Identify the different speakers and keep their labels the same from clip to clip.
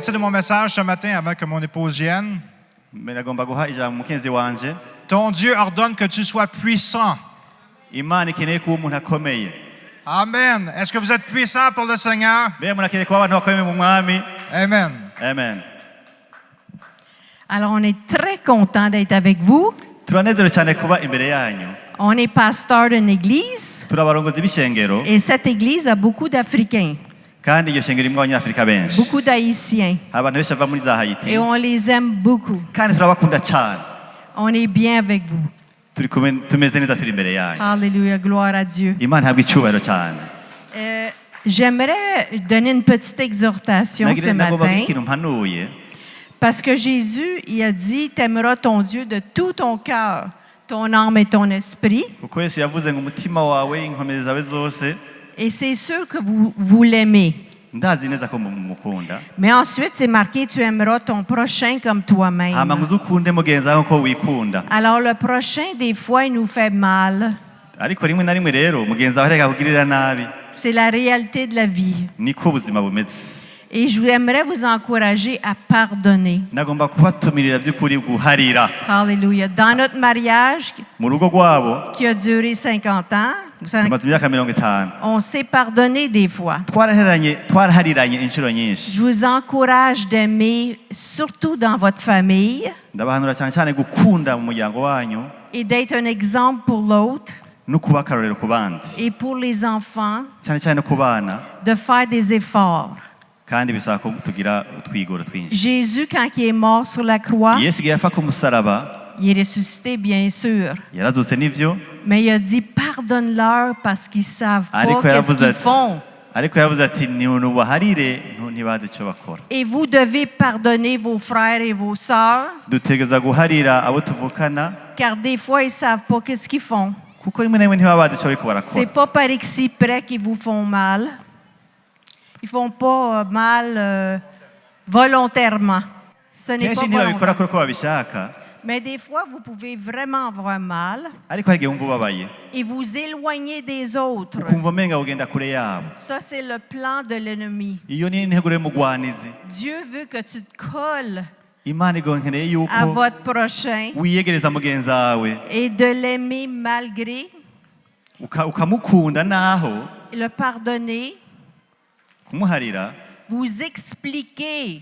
Speaker 1: partir de mon message ce matin avant que mon épouse vienne. Ton Dieu ordonne que tu sois puissant. Amen. Est-ce que vous êtes puissant pour le Seigneur? Amen.
Speaker 2: Amen.
Speaker 3: Alors, on est très content d'être avec vous. On est pasteur d'une église et cette église a beaucoup d'Africains, beaucoup d'Haïtiens et on les aime beaucoup. On est bien avec vous. Alléluia, gloire à Dieu. J'aimerais donner une petite exhortation ce matin parce que Jésus, il a dit, t'aimeras ton Dieu de tout ton cœur, ton âme et ton esprit. Et c'est sûr que vous l'aimez. Mais ensuite, c'est marqué, tu aimeras ton prochain comme toi-même. Alors, le prochain, des fois, il nous fait mal. C'est la réalité de la vie. Et je aimerais vous encourager à pardonner. Alléluia. Dans notre mariage, qui a duré 50 ans, on s'est pardonné des fois. Je vous encourage d'aimer, surtout dans votre famille, et d'être un exemple pour l'autre. Et pour les enfants, de faire des efforts. Jésus, quand il est mort sur la croix, il est ressuscité, bien sûr. Mais il a dit, pardonne-leur parce qu'ils ne savent pas ce qu'ils font. Et vous devez pardonner vos frères et vos sœurs, car des fois, ils ne savent pas ce qu'ils font. C'est pas par ici près qu'ils vous font mal. Ils font pas mal volontairement. Ce n'est pas volontaire. Mais des fois, vous pouvez vraiment avoir mal et vous éloigner des autres. Ça, c'est le plan de l'ennemi. Dieu veut que tu te colles à votre prochain et de l'aimer malgré, le pardonner, vous expliquer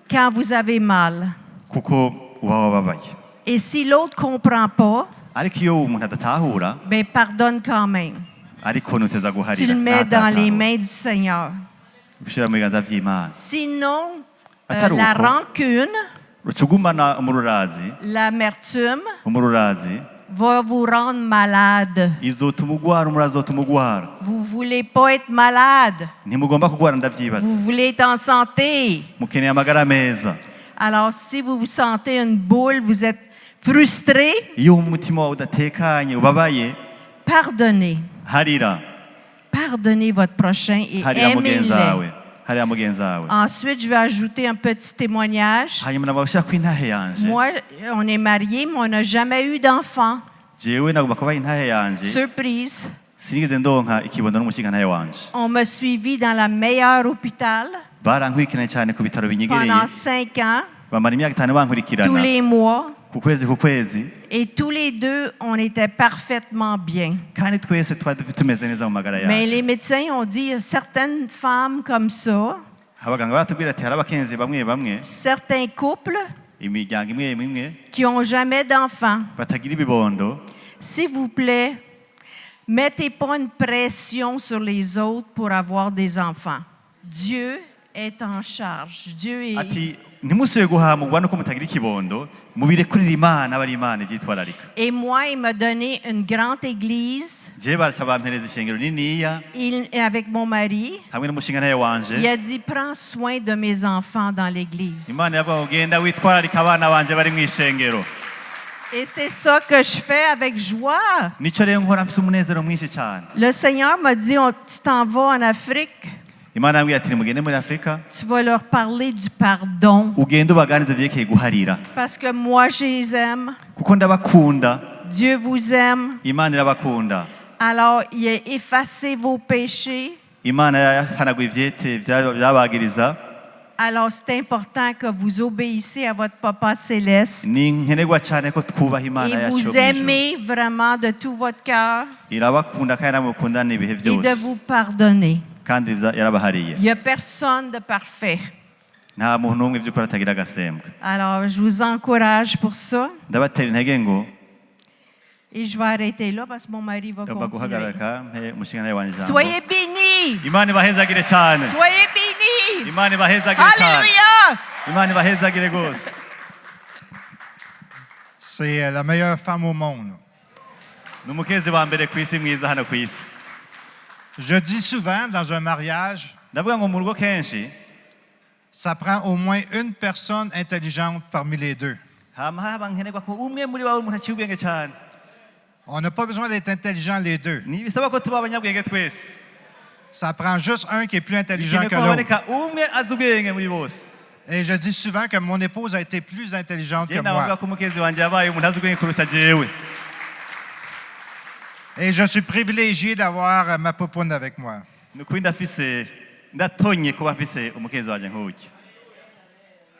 Speaker 3: quand vous avez mal. Et si l'autre ne comprend pas, ben pardonne quand même. Tu le mets dans les mains du Seigneur. Sinon, la rancune, l'amertume va vous rendre malade. Vous ne voulez pas être malade. Vous voulez être en santé. Alors, si vous vous sentez une boule, vous êtes frustré, pardonnez. Pardonnez votre prochain et aimez-le. Ensuite, je vais ajouter un petit témoignage. Moi, on est mariés, mais on n'a jamais eu d'enfant. Surprise. On m'a suivi dans le meilleur hôpital pendant 5 ans, tous les mois. Et tous les deux, on était parfaitement bien. Mais les médecins ont dit, il y a certaines femmes comme ça, certains couples qui n'ont jamais d'enfants. S'il vous plaît, mettez pas une pression sur les autres pour avoir des enfants. Dieu est en charge. Dieu est... Et moi, il m'a donné une grande église. Avec mon mari, il a dit, prends soin de mes enfants dans l'église. Et c'est ça que je fais avec joie. Le Seigneur m'a dit, tu t'en vas en Afrique. Tu vas leur parler du pardon. Parce que moi, je les aime. Dieu vous aime. Alors, il a effacé vos péchés.
Speaker 2: imana yahanaguye ivyete byabagiriza.
Speaker 3: Alors, c'est important que vous obéissez à votre Papa céleste
Speaker 2: Ni nkenerwa cyane ko twubaha imana
Speaker 3: et
Speaker 2: yacu
Speaker 3: vous
Speaker 2: yo mw'ijuru.
Speaker 3: aimez vraiment de tout votre cœur
Speaker 2: Irabakunda kandi namukundana ibihe
Speaker 3: et de
Speaker 2: byose
Speaker 3: vous pardonner.
Speaker 2: kandi yarabahariye.
Speaker 3: Il n'y a personne de parfait.
Speaker 2: Nta muntu n'umwe by'ukuri atagira agasembwe.
Speaker 3: Alors, je vous encourage pour ça.
Speaker 2: Ndabatera intege ngo
Speaker 3: Et je vais arrêter là parce que mon mari va
Speaker 2: ngomba
Speaker 3: continuer.
Speaker 2: guhagarara mpe umushinga wanje ijambo.
Speaker 3: Soyez bénis.
Speaker 2: Imana ibahezagire cyane.
Speaker 3: Soyez bénis.
Speaker 2: Imana ibahezagire cyane.
Speaker 3: Alléluia.
Speaker 2: Imana ibahezagire gose.
Speaker 1: C'est la meilleure femme au monde.
Speaker 2: N'umukezi wa mbere ku isi mwiza hano ku isi.
Speaker 1: Je dis souvent dans un mariage,
Speaker 2: Ndavuga ngo mu rugo kenshi
Speaker 1: ça prend au moins une personne intelligente parmi les deux.
Speaker 2: hama haba nkenerwa ko umwe muri babo umuntu aciye ubwenge cyane.
Speaker 1: On n'a pas besoin d'être intelligents les deux.
Speaker 2: Ntibisaba ko tuba abanyabwenge twese.
Speaker 1: Ça prend juste un qui est plus intelligent
Speaker 2: Bikenewe
Speaker 1: que
Speaker 2: ko
Speaker 1: l'autre.
Speaker 2: haboneka umwe azi ubwenge muri bose.
Speaker 1: Et je dis souvent que mon épouse a été plus intelligente que
Speaker 2: Je navuga
Speaker 1: moi.
Speaker 2: ko umukezi wanje yabaye umuntu azi ubwenge kurusha jewe.
Speaker 1: Et je suis privilégié d'avoir ma popoune avec moi.
Speaker 2: Nukuri ndatonye kuba mfise umukezi wanje nk'uki.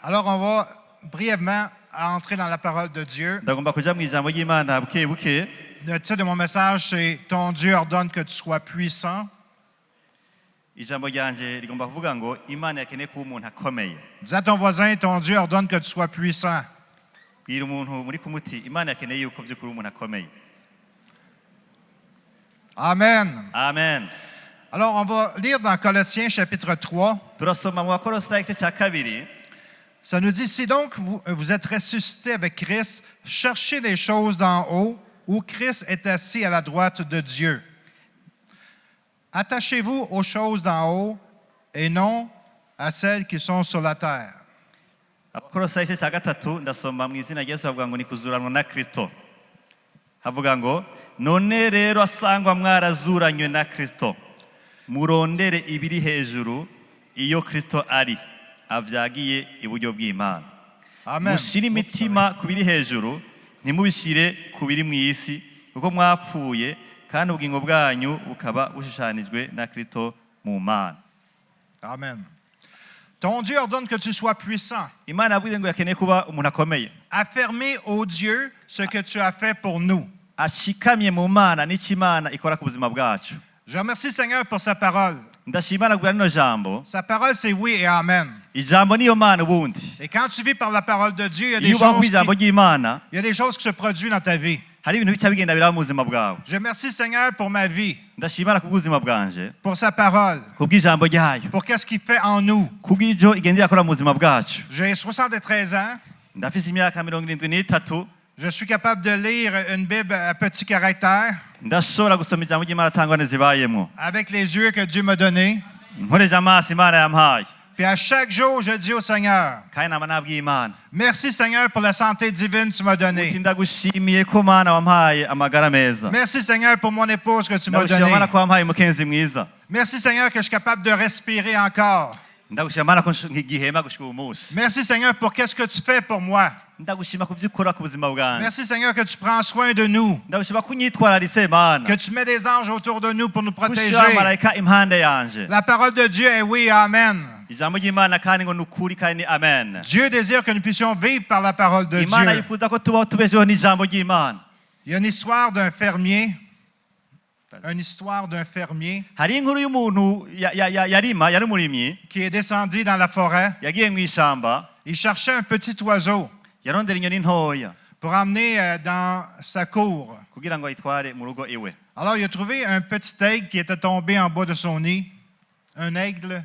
Speaker 1: Alors on va brièvement entrer dans la parole de Dieu.
Speaker 2: Ndagomba kuja mu ijambo ry'Imana buke buke.
Speaker 1: Le titre de mon message, c'est « Ton Dieu ordonne que tu sois puissant ».
Speaker 2: Ijambo ryanje rigomba kuvuga ngo Imana yakeneye kuba umuntu akomeye.
Speaker 1: Dis à ton voisin, ton Dieu ordonne que tu sois puissant.
Speaker 2: Bwira umuntu muri kumuti Imana yakeneye yuko by'ukuri umuntu akomeye.
Speaker 1: Amen.
Speaker 2: Amen.
Speaker 1: Alors, on va lire dans Colossiens chapitre 3.
Speaker 2: Turasoma mu Bakolosayi igice cya kabiri.
Speaker 1: Ça nous dit, si donc vous êtes ressuscités avec Christ, cherchez les choses d'en haut, où Christ est assis à la droite de Dieu. Attachez-vous aux choses d'en haut et non à celles qui sont sur la terre.
Speaker 2: Abakolosayi igice cya gatatu ndasoma mu izina rya Yesu havuga ngo ni kuzuranwa na Kristo. Havuga ngo none rero asangwa mwarazuranywe na Kristo. Murondere ibiri hejuru iyo Kristo ari avyagiye iburyo bw'Imana.
Speaker 1: Amen.
Speaker 2: Mushire imitima ku biri hejuru ntimubishire ku biri mu isi kuko mwapfuye kandi ubugingo bwanyu bukaba bushushanijwe na Kristo mu Mana.
Speaker 1: Amen. Ton Dieu ordonne que tu sois puissant.
Speaker 2: Imana yabwize ngo yakeneye kuba umuntu akomeye.
Speaker 1: Affirmer au Dieu ce que tu as fait pour nous.
Speaker 2: Ashikamye mu Mana n'icyo Imana ikora ku buzima bwacu.
Speaker 1: Je remercie le Seigneur pour sa parole.
Speaker 2: Ndashimana kubwa rino jambo.
Speaker 1: Sa parole, c'est oui et amen.
Speaker 2: Ijambo niyo Mana ubundi.
Speaker 1: Et quand tu vis par la parole de Dieu, il y a
Speaker 2: Iyo ubaho ijambo ry'Imana,
Speaker 1: des choses qui se produisent dans ta vie.
Speaker 2: hari ibintu bica bigenda biraba mu buzima bwawe.
Speaker 1: Je remercie le Seigneur pour ma vie,
Speaker 2: Ndashimana kubw'ubuzima bwanje,
Speaker 1: pour sa parole,
Speaker 2: kubw'ijambo ryayo,
Speaker 1: pour qu'est-ce qu'il fait en nous.
Speaker 2: kubw'ibyo igenda irakora mu buzima bwacu.
Speaker 1: J'ai 73 ans.
Speaker 2: Ndafise imyaka 73.
Speaker 1: Je suis capable de lire une Bible à petit caractère
Speaker 2: Ndashobora gusoma ijambo ry'Imana atangwane zibayemo.
Speaker 1: avec les yeux que Dieu m'a donnés.
Speaker 2: Nkoresha amaso Imana yampaye.
Speaker 1: Puis à chaque jour, je dis au Seigneur,
Speaker 2: Kandi nama nabwiye Imana.
Speaker 1: merci Seigneur pour la santé divine que tu m'as
Speaker 2: Uti
Speaker 1: donnée.
Speaker 2: ndagushimiye ko Mana wampaye amagara meza.
Speaker 1: Merci Seigneur pour mon épouse que tu m'as
Speaker 2: Ndagushimira
Speaker 1: donnée.
Speaker 2: Mana ko wampaye umukenzi mwiza.
Speaker 1: Merci Seigneur que je suis capable de respirer encore.
Speaker 2: Ndagushimira Mana ko ngihema gushika uyu munsi.
Speaker 1: Merci Seigneur pour qu'est-ce que tu fais pour moi.
Speaker 2: Ndagushima ku byo ukora ku buzima bwanjye.
Speaker 1: Merci Seigneur que tu prends soin de nous.
Speaker 2: Ndagushima ko unyitwararitse Mana.
Speaker 1: Que tu mets des anges autour de nous pour nous protéger.
Speaker 2: Ushira abamarayika impande yanje.
Speaker 1: La parole de Dieu est oui, amen.
Speaker 2: Ijambo ry'Imana kandi ngo nukuri kandi ni amen.
Speaker 1: Dieu désire que nous puissions vivre par la parole de
Speaker 2: Imana
Speaker 1: Dieu.
Speaker 2: yifuza ko tubaho tubejeho n'ijambo ry'Imana.
Speaker 1: Il y a une histoire d'un fermier. Une histoire d'un fermier
Speaker 2: Hari inkuru y'umuntu yari umurimyi
Speaker 1: qui est descendu dans la forêt.
Speaker 2: yagiye mu ishamba
Speaker 1: Il cherchait un petit oiseau
Speaker 2: yarondera inyoni ntoya
Speaker 1: pour emmener dans sa cour.
Speaker 2: kugira ngo ayitware mu rugo iwe.
Speaker 1: Alors, il a trouvé un petit aigle qui était tombé en bas de son nid. Un aigle.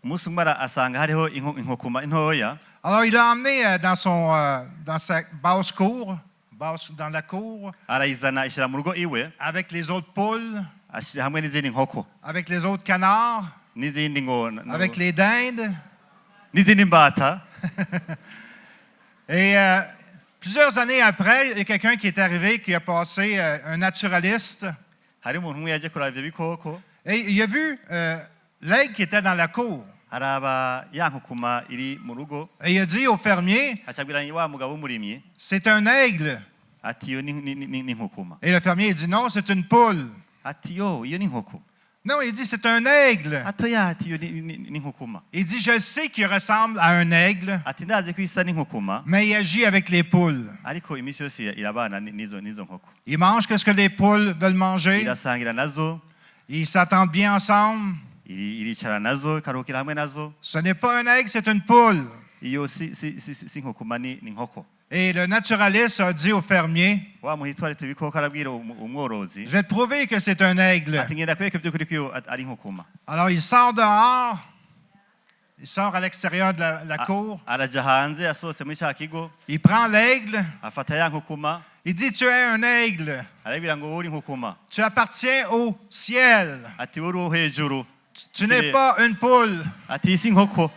Speaker 2: Umunsi umwe asanga hariho inkokuma ntoya.
Speaker 1: Alors, il l'a emmené dans sa basse cour, dans la cour,
Speaker 2: Arayizana ishira mu rugo iwe
Speaker 1: avec les autres poules,
Speaker 2: ashira hamwe n'izindi nkoko
Speaker 1: avec les autres canards,
Speaker 2: n'izindi ngona
Speaker 1: avec les dindes.
Speaker 2: n'izindi mbata.
Speaker 1: Et plusieurs années après, il y a quelqu'un qui est arrivé, qui a passé un naturaliste.
Speaker 2: Hari umuntu umwe yaje kuraba ivyo bikoko
Speaker 1: Et il a vu l'aigle qui était dans la cour.
Speaker 2: araba ya nkokuma iri mu rugo
Speaker 1: Et il a dit au fermier,
Speaker 2: acabwira wa mugabo w'umurimyi
Speaker 1: c'est un aigle.
Speaker 2: ati iyo ni nkokuma.
Speaker 1: Et le fermier il dit, non, c'est une poule.
Speaker 2: Ati yo iyo ni nkoko.
Speaker 1: Non, il dit c'est un aigle.
Speaker 2: atoya ati iyo ni inkukuma.
Speaker 1: Il dit je sais qu'il ressemble à un aigle,
Speaker 2: Ati ndazi ko isa n'inkukuma
Speaker 1: mais il agit avec les poules.
Speaker 2: ariko imisi yose irabana n'izo nkoko.
Speaker 1: Il mange ce que les poules veulent manger.
Speaker 2: Irasangira nazo,
Speaker 1: Ils s'entendent bien ensemble.
Speaker 2: iricara nazo, ikaruhukira hamwe nazo.
Speaker 1: Ce n'est pas un aigle, c'est une poule.
Speaker 2: Iyo si inkukuma ni inkoko.
Speaker 1: Et le naturaliste a dit au fermier,
Speaker 2: Wa muhitwari tubikoko arabwira umworozi
Speaker 1: je vais te prouver que c'est un aigle.
Speaker 2: ati ngenda kwereka by'ukuri ko iyo ari inkukuma.
Speaker 1: Alors il sort dehors, il sort à l'extérieur de la cour,
Speaker 2: Araja hanze asohotse muri cya kigo,
Speaker 1: il prend l'aigle,
Speaker 2: afata ya nkukuma,
Speaker 1: il dit tu es un aigle,
Speaker 2: arabwira ngo uri inkukuma.
Speaker 1: tu appartiens au ciel,
Speaker 2: Ati uri uwo hejuru.
Speaker 1: tu n'es pas une poule.
Speaker 2: Ati isi inkoko.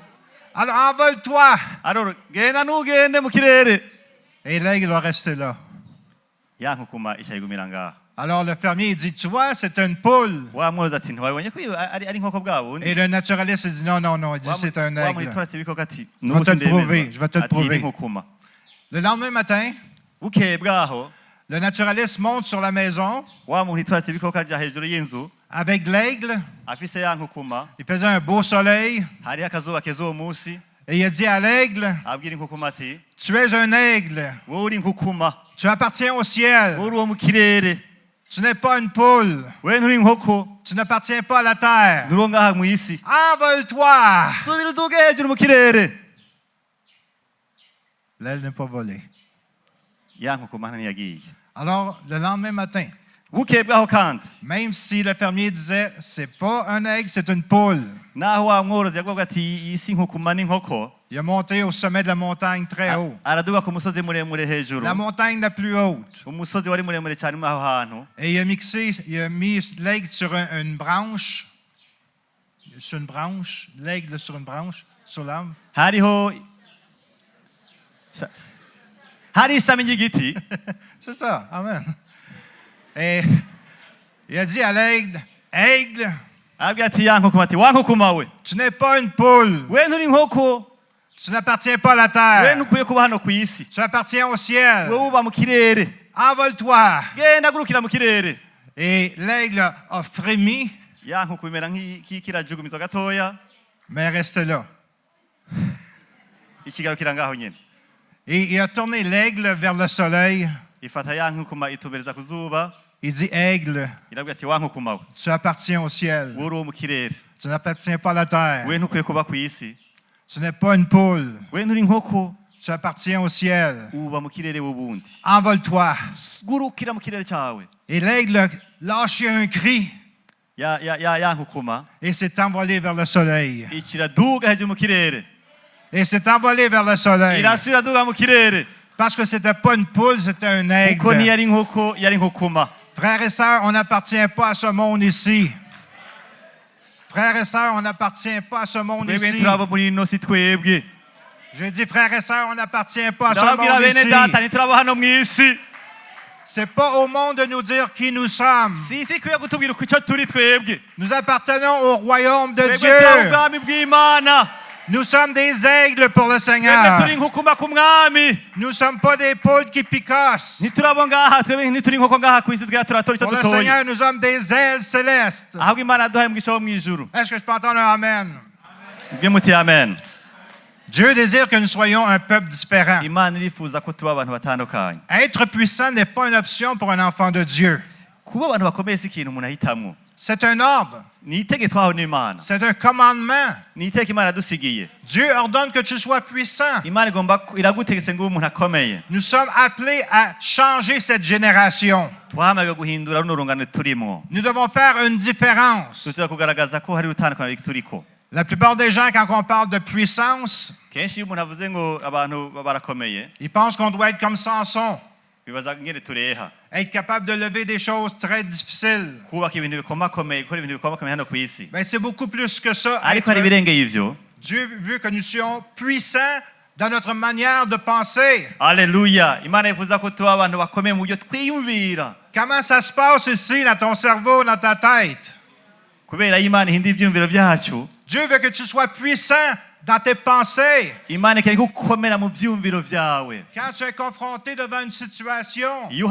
Speaker 1: Alors envole-toi.
Speaker 2: Aroro genda ntugende mu kirere.
Speaker 1: Et l'aigle va rester là.
Speaker 2: Ya nkukuma ishayigumira ngaha.
Speaker 1: Alors le fermier il dit, tu vois, c'est une poule.
Speaker 2: Wa mworozi ati ntiwabonye ko iyo ari inkoko bwa bundi.
Speaker 1: Et le naturaliste il dit, non, non, non, il dit, c'est un
Speaker 2: Wa
Speaker 1: aigle.
Speaker 2: muhitwari ati ibikoko ati
Speaker 1: Je vais te le prouver, je vais te le
Speaker 2: ati ni
Speaker 1: prouver.
Speaker 2: inkukuma.
Speaker 1: Le lendemain matin,
Speaker 2: Bukeye bwaho
Speaker 1: le naturaliste monte sur la maison
Speaker 2: wa muhitwari ati ibikoko aja hejuru y'inzu
Speaker 1: avec l'aigle.
Speaker 2: afise ya nkukuma,
Speaker 1: Il faisait un beau soleil.
Speaker 2: hariho akazuba keza uwo munsi,
Speaker 1: Et il a dit à l'aigle,
Speaker 2: abwira inkukuma ati
Speaker 1: tu es un aigle.
Speaker 2: wowe uri inkukuma,
Speaker 1: Tu appartiens au ciel.
Speaker 2: wowe uri uwo mu kirere,
Speaker 1: Tu n'es pas une poule.
Speaker 2: wewe nturi inkoko,
Speaker 1: Tu n'appartiens pas à la terre.
Speaker 2: nturi uwo ngaha mu isi.
Speaker 1: Envole-toi.
Speaker 2: Subira uduge hejuru mu kirere.
Speaker 1: L'aile n'est pas volée.
Speaker 2: Ya nkukuma ntiyagiye.
Speaker 1: Alors, le lendemain matin,
Speaker 2: Bukeye bwaho kandi
Speaker 1: même si le fermier disait, c'est pas un aigle, c'est une poule,
Speaker 2: naho wa mworozi yavuga ati isi inkukuma n'inkoko,
Speaker 1: il a monté au sommet de la montagne très haut.
Speaker 2: araduga ku musozi muremure hejuru,
Speaker 1: La montagne la plus haute.
Speaker 2: umusozi wari muremure cyane muri aho hantu,
Speaker 1: Et il a mis l'aigle sur une branche. Sur une branche. L'aigle sur une branche. Sur l'arbre.
Speaker 2: hari ishami ry'igiti.
Speaker 1: C'est ça. Amen. Et il a dit à l'aigle, aigle,
Speaker 2: Arabwira ati ya nkukuma ati wa nkukuma we,
Speaker 1: tu n'es pas une poule.
Speaker 2: we nturi inkoko,
Speaker 1: Tu n'appartiens pas à la
Speaker 2: we
Speaker 1: terre.
Speaker 2: ntukwiye kuba hano ku isi,
Speaker 1: Tu appartiens au ciel.
Speaker 2: wowe uba mu kirere,
Speaker 1: Envole-toi.
Speaker 2: genda gurukira mu kirere.
Speaker 1: Et l'aigle a frémi,
Speaker 2: Ya nkukuma imera nk'ikirajugumizo gatoya,
Speaker 1: mais restait là.
Speaker 2: ikigarukira ngaho nyene.
Speaker 1: Et il a tourné l'aigle vers le soleil.
Speaker 2: Ifata ya nkukuma itubereza ku zuba,
Speaker 1: Il dit, aigle,
Speaker 2: irabwira ati wa nkukuma we,
Speaker 1: tu appartiens au ciel.
Speaker 2: wowe uri uwo mu kirere,
Speaker 1: Tu n'appartiens pas à la terre.
Speaker 2: we ntukwiye kuba ku isi,
Speaker 1: Tu n'es pas une poule.
Speaker 2: we nturi inkoko,
Speaker 1: Tu appartiens au ciel.
Speaker 2: uba mu kirere w'ubundi.
Speaker 1: Envole-toi.
Speaker 2: Gurukira mu kirere cyawe.
Speaker 1: Et l'aigle a lâché un cri
Speaker 2: Ya nkukuma
Speaker 1: et s'est envolé vers le soleil.
Speaker 2: ikiraduga hejuru mu kirere,
Speaker 1: Et s'est envolé vers le soleil.
Speaker 2: irasubira duga mu kirere,
Speaker 1: Parce que c'était pas une poule, c'était un
Speaker 2: kuko
Speaker 1: aigle.
Speaker 2: ntiyari inkoko, yari inkukuma.
Speaker 1: Frères et sœurs, on n'appartient pas à ce monde ici. Frères et sœurs, on n'appartient pas à ce monde
Speaker 2: Twebwe
Speaker 1: ici.
Speaker 2: nturaba muri ino si twebwe.
Speaker 1: J'ai dit, frères et sœurs, on n'appartient pas à ce
Speaker 2: Ndababwira
Speaker 1: monde
Speaker 2: bene data
Speaker 1: ici.
Speaker 2: ntituraba hano mu isi.
Speaker 1: C'est pas au monde de nous dire qui nous sommes.
Speaker 2: Si isi ikwiye kutubwira uko icyo turi twebwe.
Speaker 1: Nous appartenons au royaume de
Speaker 2: Twebwe turi
Speaker 1: Dieu.
Speaker 2: ubwami bw'Imana.
Speaker 1: Nous sommes des aigles pour le
Speaker 2: Twebwe
Speaker 1: Seigneur.
Speaker 2: turi inkukuma ku mwami.
Speaker 1: Nous ne sommes pas des poules qui picassent.
Speaker 2: Ntiturabo ngaha, twebwe ntituri inkoko ngaha ku isi, twebwe turatora icyo
Speaker 1: Pour le
Speaker 2: dutoye.
Speaker 1: Seigneur, nous sommes des ailes célestes.
Speaker 2: Ahubwo Imana yaduhaye umugisha wo mu ijuru.
Speaker 1: Est-ce que je peux entendre un amen?
Speaker 2: Mubwe muti amen.
Speaker 1: Dieu désire que nous soyons un peuple différent.
Speaker 2: Imana irifuza ko tuba abantu batandukanye.
Speaker 1: Être puissant n'est pas une option pour un enfant de Dieu.
Speaker 2: Kuba abantu bakomeye si ikintu umuntu ahitamwo.
Speaker 1: C'est un ordre.
Speaker 2: Ni itege twahawe n'Imana.
Speaker 1: C'est un commandement.
Speaker 2: Ni iteka Imana yadusigiye.
Speaker 1: Dieu ordonne que tu sois puissant.
Speaker 2: Imana iragutegetse ngo ube umuntu akomeye.
Speaker 1: Nous sommes appelés à changer cette génération.
Speaker 2: Twahamagaye guhindura runo rungano turimo.
Speaker 1: Nous devons faire une différence.
Speaker 2: Tuza kugaragaza ko hari utandukana turiko.
Speaker 1: La plupart des gens, quand on parle de puissance,
Speaker 2: Kenshi iyo umuntu avuze ngo abantu barakomeye,
Speaker 1: ils pensent qu'on doit être comme Samson,
Speaker 2: bibaza ngene tureha.
Speaker 1: être capable de lever des choses très difficiles.
Speaker 2: Kubaka ibintu bikomakomeye, gukora ibintu bikomakomeye hano ku isi.
Speaker 1: Mais c'est beaucoup plus que ça.
Speaker 2: Ariko hari ibirengeye ivyo.
Speaker 1: Dieu veut que nous soyons puissants dans notre manière de penser.
Speaker 2: Alléluia. Imana yifuza ko tuba abantu bakomeye mu buryo twiyumvira.
Speaker 1: Comment ça se passe ici, dans ton cerveau, dans ta tête?
Speaker 2: Kubera Imana ihindura ivyumviro vyacu.
Speaker 1: Dieu veut que tu sois puissant dans tes pensées.
Speaker 2: imana ikeneye gukomera mu byumviro byawe
Speaker 1: Quand tu es confronté devant une situation,
Speaker 2: iyo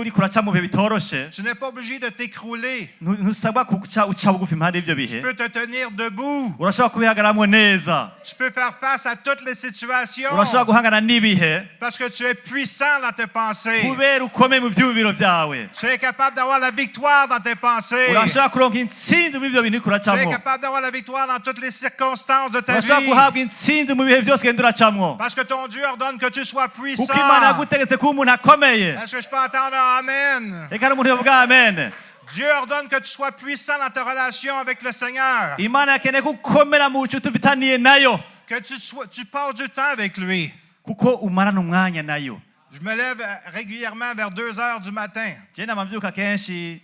Speaker 2: uri kuraca mu bihe bitoroshe
Speaker 1: tu n'es pas obligé de t'écrouler.
Speaker 2: ntusabwa uca bugufi impande y'ibyo
Speaker 1: Tu
Speaker 2: bihe
Speaker 1: peux te tenir debout.
Speaker 2: urashobora kubihagaramo neza
Speaker 1: Tu peux faire face à toutes les situations
Speaker 2: urashobora guhangana n'ibihe
Speaker 1: parce que tu es puissant dans tes pensées.
Speaker 2: kubera ukomeye mu byumviro byawe
Speaker 1: Tu es capable d'avoir la victoire dans tes pensées.
Speaker 2: urashobora kuronka intsinzi muri ibyo bintu uri
Speaker 1: Tu es
Speaker 2: kuracamo
Speaker 1: capable d'avoir la victoire dans toutes les circonstances de ta
Speaker 2: urashobora
Speaker 1: vie.
Speaker 2: guhabwa intsinzi mu bihe byose ugenda uracamo
Speaker 1: Parce que ton Dieu ordonne que tu sois puissant.
Speaker 2: kuko imana yagutegetse kuba umuntu akomeye
Speaker 1: Est-ce que je peux entendre un amen?
Speaker 2: reka n'umuntu yavuga amen
Speaker 1: Dieu ordonne que tu sois puissant dans ta relation avec le Seigneur.
Speaker 2: imana yakeneye gukomera mu bucuti ufitaniye nayo
Speaker 1: Que tu passes du temps avec lui.
Speaker 2: kuko umarana umwanya nayo
Speaker 1: Je me lève régulièrement vers 2 heures du matin.
Speaker 2: je namabyuka kenshi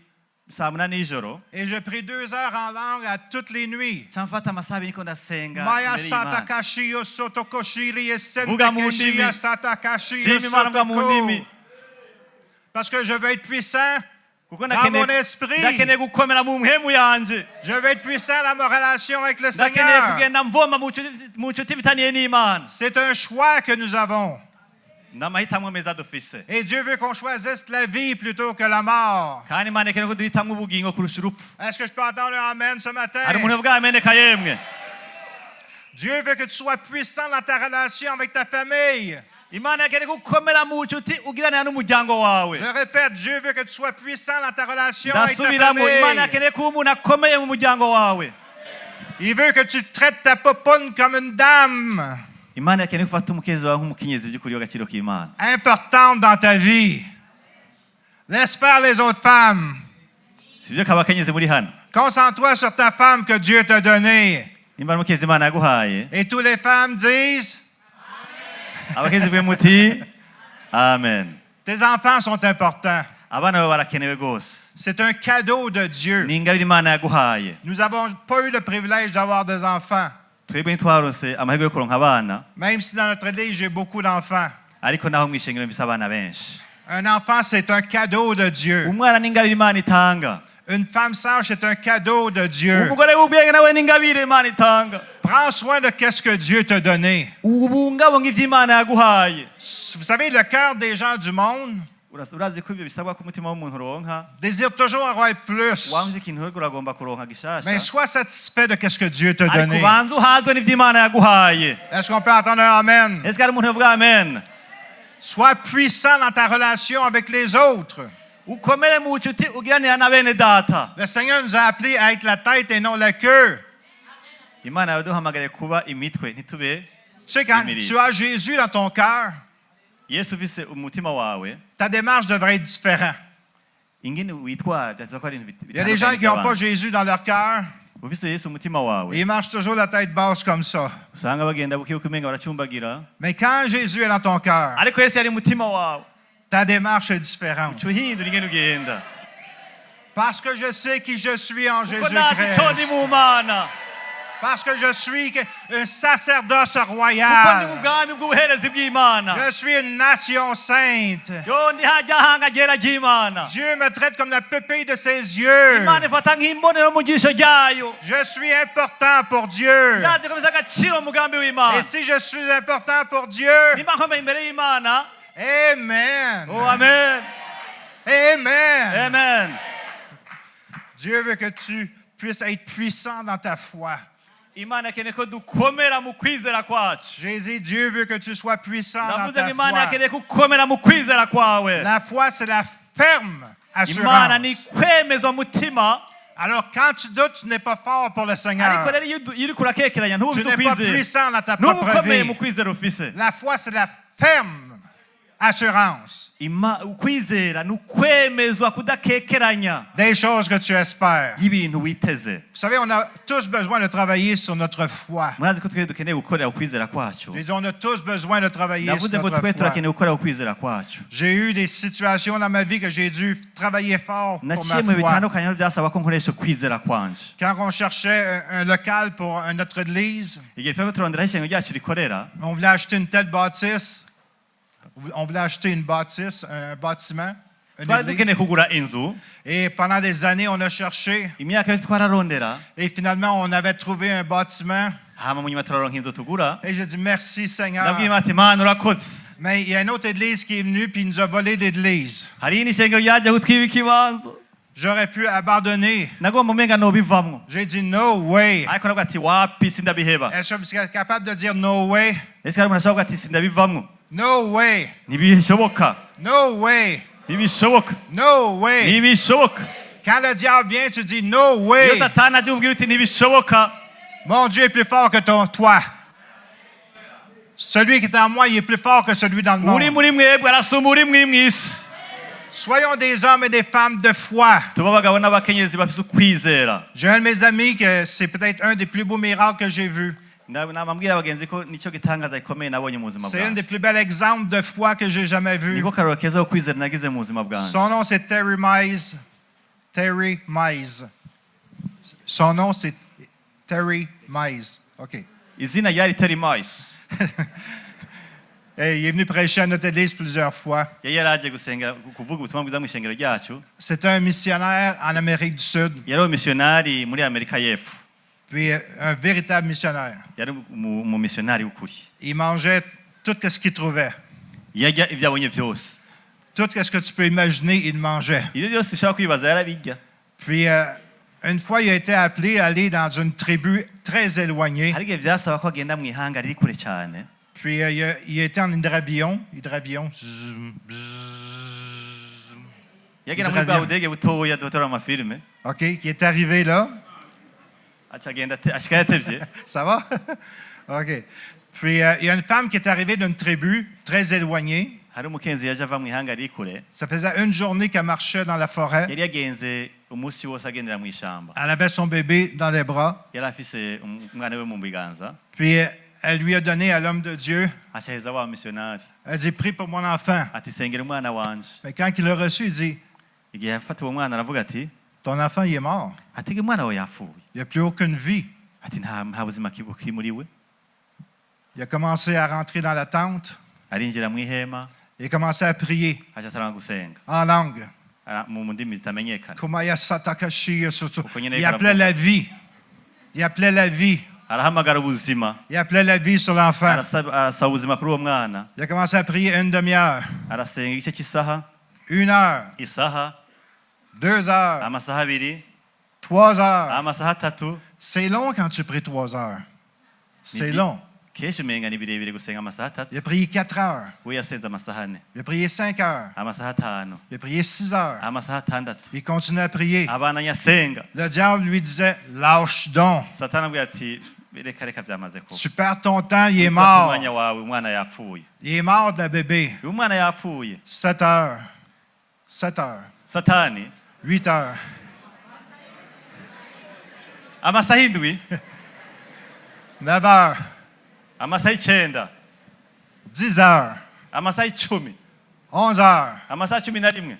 Speaker 2: saa munani y'ijoro
Speaker 1: Et je prie 2 heures en langue à toutes les nuits.
Speaker 2: ca mfata amasaha abiri niko ndasenga
Speaker 1: Maya
Speaker 2: imbere y'Imana.
Speaker 1: Satakashi Yosotokoshiri
Speaker 2: Vuga mu
Speaker 1: Esentekeshi
Speaker 2: ndimi.
Speaker 1: Satakashi
Speaker 2: Shima Imana vuga mu ndimi
Speaker 1: Yosotoko. Parce que je veux être puissant
Speaker 2: kuko
Speaker 1: dans mon esprit.
Speaker 2: ndakeneye gukomera mu mpemu yanje
Speaker 1: Je veux être puissant dans ma relation avec le
Speaker 2: ndakeneye
Speaker 1: Seigneur.
Speaker 2: kugenda mvoma mu nshuti bitaniye n'imana
Speaker 1: C'est un choix que nous avons.
Speaker 2: ni amahitamo meza dufise
Speaker 1: Et Dieu veut qu'on choisisse la vie plutôt que la mort.
Speaker 2: kandi imana ikeneye ko duhitamo ubugingo kurusha urupfu
Speaker 1: Est-ce que je peux entendre un amen ce matin?
Speaker 2: hari umuntu yavuga ameneka yemwe
Speaker 1: Dieu veut que tu sois puissant dans ta relation avec ta famille.
Speaker 2: imana yakeneye gukomera mu bucuti ugiranira n'umuryango wawe
Speaker 1: Je répète, Dieu veut que tu sois puissant dans ta relation avec ta
Speaker 2: ndasubiramo imana
Speaker 1: famille.
Speaker 2: yakeneye kuba umuntu akomeye mu muryango wawe
Speaker 1: Il veut que tu traites ta popoune comme une dame
Speaker 2: imana yakeneye gufata umukenzi wawe nk'umukenyezi by'ukuri w'agaciro k'imana
Speaker 1: importante dans ta vie. Laisse faire les autres femmes.
Speaker 2: si byo kaba akenyezi muri hano
Speaker 1: Concentre-toi sur ta femme que Dieu t'a donnée.
Speaker 2: nimba ari umukenzi imana yaguhaye
Speaker 1: Et toutes les femmes disent,
Speaker 2: abakenzi bwe muti amen
Speaker 1: tes enfants sont importants.
Speaker 2: abana bawe barakenewe rwose
Speaker 1: C'est un cadeau de Dieu.
Speaker 2: ni ingabire imana yaguhaye
Speaker 1: Nous n'avons pas eu le privilège d'avoir des enfants.
Speaker 2: twebwe ntitwaronse amahirwe yo kuronka abana
Speaker 1: Même si dans notre église, j'ai beaucoup d'enfants.
Speaker 2: ariko naho mu ishengero mfise abana benshi
Speaker 1: Un enfant, c'est un cadeau de Dieu.
Speaker 2: umwana ni ingabire imana itanga
Speaker 1: Une femme sage, c'est un cadeau de Dieu.
Speaker 2: umugore w'ubwenge nawe ni ingabire imana itanga
Speaker 1: Prends soin de ce que Dieu t'a donné.
Speaker 2: ubungabunga ivyo imana yaguhaye
Speaker 1: Vous savez, le cœur des gens du monde
Speaker 2: urazi ko ibyo bisabwa ko umutima w'umuntu uronka
Speaker 1: désire toujours avoir plus.
Speaker 2: wamvise ikintu uriko uragomba kuronka gishasha
Speaker 1: Mais sois satisfait de ce que Dieu t'a
Speaker 2: ariko
Speaker 1: donné.
Speaker 2: ubanza uhazwe n'ivyo imana yaguhaye
Speaker 1: Est-ce qu'on peut entendre un amen?
Speaker 2: ese hari umuntu yavuga amen
Speaker 1: Sois puissant dans ta relation avec les autres.
Speaker 2: ukomere mu bucuti ugiranira na bene data
Speaker 1: Le Seigneur nous a appelés à être la tête et non la queue.
Speaker 2: imana yaduhamagariye kuba imitwe ntitube
Speaker 1: Tu sais, quand tu as Jésus dans ton cœur,
Speaker 2: yesu ufise umutima wawe
Speaker 1: ta démarche devrait être différente.
Speaker 2: ingene witwara byatsa ko ari ibintu
Speaker 1: Il y a des gens qui n'ont pas Jésus dans leur cœur.
Speaker 2: ufise yesu umutima wawe
Speaker 1: Ils marchent toujours la tête basse comme ça.
Speaker 2: usanga bagenda bukibuka umenga baracumbagira
Speaker 1: Mais quand Jésus est dans ton cœur,
Speaker 2: ariko yesu yari umutima wawe
Speaker 1: ta démarche est différente.
Speaker 2: uca uhindura ingene ugenda
Speaker 1: Parce que je sais qui je suis en
Speaker 2: kuko nazi ico ndi
Speaker 1: Jésus-Christ.
Speaker 2: mu mana
Speaker 1: Parce que je suis un sacerdoce
Speaker 2: kuko ndi mu
Speaker 1: royal.
Speaker 2: bwami bw'ubuherezi bw'imana
Speaker 1: Je suis une nation sainte.
Speaker 2: yo ndi hajya hanga ryera ry'imana
Speaker 1: Dieu me traite comme la pupille de ses yeux.
Speaker 2: imana ifata nk'imbonero mu jisho ryayo
Speaker 1: Je suis important pour Dieu.
Speaker 2: ndazi ko bifise agaciro mu mugambi w'imana
Speaker 1: Et si je suis important pour Dieu,
Speaker 2: nimba nkomeye imbere y'imana
Speaker 1: Amen.
Speaker 2: oh amen
Speaker 1: Amen.
Speaker 2: amen
Speaker 1: Dieu veut que tu puisses être puissant dans ta foi.
Speaker 2: imana yakeneye ko dukomera mu kwizera kwacu
Speaker 1: J'ai dit, Dieu veut que tu sois puissant dans
Speaker 2: ndavuze
Speaker 1: ta
Speaker 2: ngo imana
Speaker 1: foi.
Speaker 2: yakeneye gukomera mu kwizera kwawe
Speaker 1: La foi, c'est la ferme
Speaker 2: imana ni
Speaker 1: assurance.
Speaker 2: kwemeza umutima
Speaker 1: Alors, quand tu doutes, tu n'es pas fort pour le Seigneur.
Speaker 2: ariko rero iyo uriko urakekeranya
Speaker 1: Tu
Speaker 2: ntubufise
Speaker 1: n'es pas
Speaker 2: ukwizera
Speaker 1: puissant dans ta
Speaker 2: ntuba
Speaker 1: propre
Speaker 2: ukomeye mu
Speaker 1: vie.
Speaker 2: kwizera ufise
Speaker 1: La foi, c'est la ferme assurance
Speaker 2: ukwizera ni ukwemezwa kudakekeranya
Speaker 1: des choses que tu espères.
Speaker 2: y'ibintu witeze
Speaker 1: Vous savez, on a tous besoin de travailler sur notre foi.
Speaker 2: murazi ko twebwe dukeneye gukorera ukwizera kwacu
Speaker 1: J'ai dit, on a tous besoin de travailler sur
Speaker 2: ndavuze ngo
Speaker 1: notre
Speaker 2: twe
Speaker 1: foi.
Speaker 2: turakeneye gukorera ukwizera kwacu
Speaker 1: J'ai eu des situations dans ma vie que j'ai dû travailler fort pour ma
Speaker 2: naciye mu
Speaker 1: foi.
Speaker 2: bitandukanye aho byasaba ko nkoresha ukwizera kwanje
Speaker 1: Quand on cherchait un local pour notre église,
Speaker 2: igihe twebwe turondera aho ishengero ryacu rikorera
Speaker 1: on voulait acheter une telle bâtisse. On voulait acheter une bâtisse, un bâtiment, une
Speaker 2: twari
Speaker 1: église.
Speaker 2: dukeneye kugura inzu
Speaker 1: Et pendant des années, on a cherché.
Speaker 2: imyaka yose twararondera
Speaker 1: Et finalement, on avait trouvé un bâtiment.
Speaker 2: hama mu nyuma turaronka inzu tugura
Speaker 1: Et je dis merci Seigneur.
Speaker 2: ndabwira ati Mana urakoze.
Speaker 1: Mais il y a une autre église qui est venue puis il nous a volé l'église.
Speaker 2: Hari n'ishengero ryaje kutwiba ikibanza
Speaker 1: J'aurais pu abandonner.
Speaker 2: nagomba umenga nobivamwo
Speaker 1: J'ai dit no way.
Speaker 2: ariko nabwo ati wapi sindabiheba.
Speaker 1: Est-ce que vous êtes capable de dire no way?
Speaker 2: Ese hari umuntu ashobora kuvuga ati sindabivamwo?
Speaker 1: No way.
Speaker 2: Ntibishoboka,
Speaker 1: No way.
Speaker 2: ntibishoboka,
Speaker 1: No way.
Speaker 2: ntibishoboka.
Speaker 1: Quand le diable vient, tu dis no
Speaker 2: Iyo
Speaker 1: way.
Speaker 2: satani aje umubwira uti ntibishoboka,
Speaker 1: Mon Dieu est plus fort que toi. Celui qui est en moi, il est plus fort que celui dans le
Speaker 2: uri
Speaker 1: monde.
Speaker 2: muri mwebwe arasumba uri mw'isi.
Speaker 1: Soyons des hommes et des femmes de foi.
Speaker 2: tuba abagabo n'abakenyezi bafise ukwizera.
Speaker 1: J'ai un de mes amis que c'est peut-être un des plus beaux miracles que j'ai vus.
Speaker 2: Namambwira abagenzi ko nicyo gitangaza gikomeye nabonye mu buzima
Speaker 1: C'est un des
Speaker 2: bwanjye.
Speaker 1: plus bels exemples de foi que j'ai jamais vu.
Speaker 2: niko karoro keza ko kwizera nagize mu buzima bwanjye.
Speaker 1: Son nom c'est Terry Mize. Terry Mize. Son nom c'est Terry Mize. OK.
Speaker 2: izina ryari Terry Mize.
Speaker 1: Et il est venu prêcher à notre église plusieurs fois.
Speaker 2: yari yaraje gusengera kuvuga ubutumwa bwiza mu ishengero ryacu.
Speaker 1: C'est un missionnaire en Amérique du Sud,
Speaker 2: yari umusiyonari muri Amerika y'Epfo.
Speaker 1: puis un véritable missionnaire.
Speaker 2: yari umumisiyonari w'ukuri.
Speaker 1: Il mangeait tout ce qu'il trouvait.
Speaker 2: yarya ibyo abonye byose.
Speaker 1: Tout ce que tu peux imaginer, il mangeait.
Speaker 2: ibyo byose ushaka kwibaza yarabirya.
Speaker 1: Puis une fois, il a été appelé à aller dans une tribu très éloignée.
Speaker 2: hari igihe byasaba ko agenda mu ihanga riri kure cyane.
Speaker 1: Puis il a été en hydravion. Zoom, bzzz.
Speaker 2: yagenda muri bwa budege butoya dutora amafilime.
Speaker 1: OK, qui est arrivé là.
Speaker 2: aca agenda ashika yatevye.
Speaker 1: Ça va? OK. Puis il y a une femme qui est arrivée d'une tribu très éloignée.
Speaker 2: hari umukenzi yaje ava mu ihanga riri kure.
Speaker 1: Ça faisait une journée qu'elle marchait dans la forêt.
Speaker 2: yari yagenze umunsi wose agendera mu ishamba.
Speaker 1: Elle avait son bébé dans les bras.
Speaker 2: yari afise umwana we mu biganza.
Speaker 1: Puis elle lui a donné à l'homme de Dieu.
Speaker 2: aca aheza wa misiyonari
Speaker 1: Elle dit, prie pour mon enfant.
Speaker 2: ati sengera umwana wanje.
Speaker 1: Mais quand il l'a reçu, il dit,
Speaker 2: igihe yafata uwo mwana aravuga ati
Speaker 1: ton enfant, il est mort.
Speaker 2: ati umwana wawe yapfuye.
Speaker 1: Il n'y a plus aucune vie.
Speaker 2: ati nta buzima kiri muri we.
Speaker 1: Il a commencé à rentrer dans la tente.
Speaker 2: arinjira mu ihema
Speaker 1: Il a commencé à prier
Speaker 2: aca atanga gusenga
Speaker 1: en langue.
Speaker 2: mu ndimi zitamenyekana.
Speaker 1: Kumaya Satakashi.
Speaker 2: Uko nyene
Speaker 1: Il appelait la vie. Il appelait la vie.
Speaker 2: arahamagara ubuzima.
Speaker 1: Il appelait la vie sur l'enfant.
Speaker 2: arasaba ubuzima kuri uwo mwana.
Speaker 1: Il a commencé à prier une demi-heure,
Speaker 2: arasenga igice cy'isaha,
Speaker 1: 1 heure,
Speaker 2: isaha,
Speaker 1: 2 heures,
Speaker 2: amasaha abiri,
Speaker 1: 3 heures.
Speaker 2: amasaha atatu.
Speaker 1: C'est long quand tu pries 3 heures. C'est
Speaker 2: Ni-
Speaker 1: long.
Speaker 2: kenshi umenga ni birebire gusenga amasaha atatu.
Speaker 1: Il a prié 4 heures.
Speaker 2: we yasenze amasaha ane,
Speaker 1: Il a prié 5 heures.
Speaker 2: amasaha atanu,
Speaker 1: Il a prié 6 heures.
Speaker 2: amasaha atandatu.
Speaker 1: Il continuait à prier.
Speaker 2: abandanya asenga.
Speaker 1: Le diable lui disait, lâche donc.
Speaker 2: satani abwira ati reka reka byamaze kuba.
Speaker 1: Tu perds ton temps, il est
Speaker 2: Ufata
Speaker 1: mort.
Speaker 2: umwanya wawe umwana yapfuye.
Speaker 1: Il est mort de la bébé.
Speaker 2: uyu mwana yapfuye.
Speaker 1: 7 heures. 7 heures.
Speaker 2: satani
Speaker 1: 8 heures.
Speaker 2: amasaha indwi,
Speaker 1: 9 heures.
Speaker 2: amasaha icyenda,
Speaker 1: 10 heures.
Speaker 2: amasaha icumi,
Speaker 1: 11 heures.
Speaker 2: amasaha cumi na rimwe.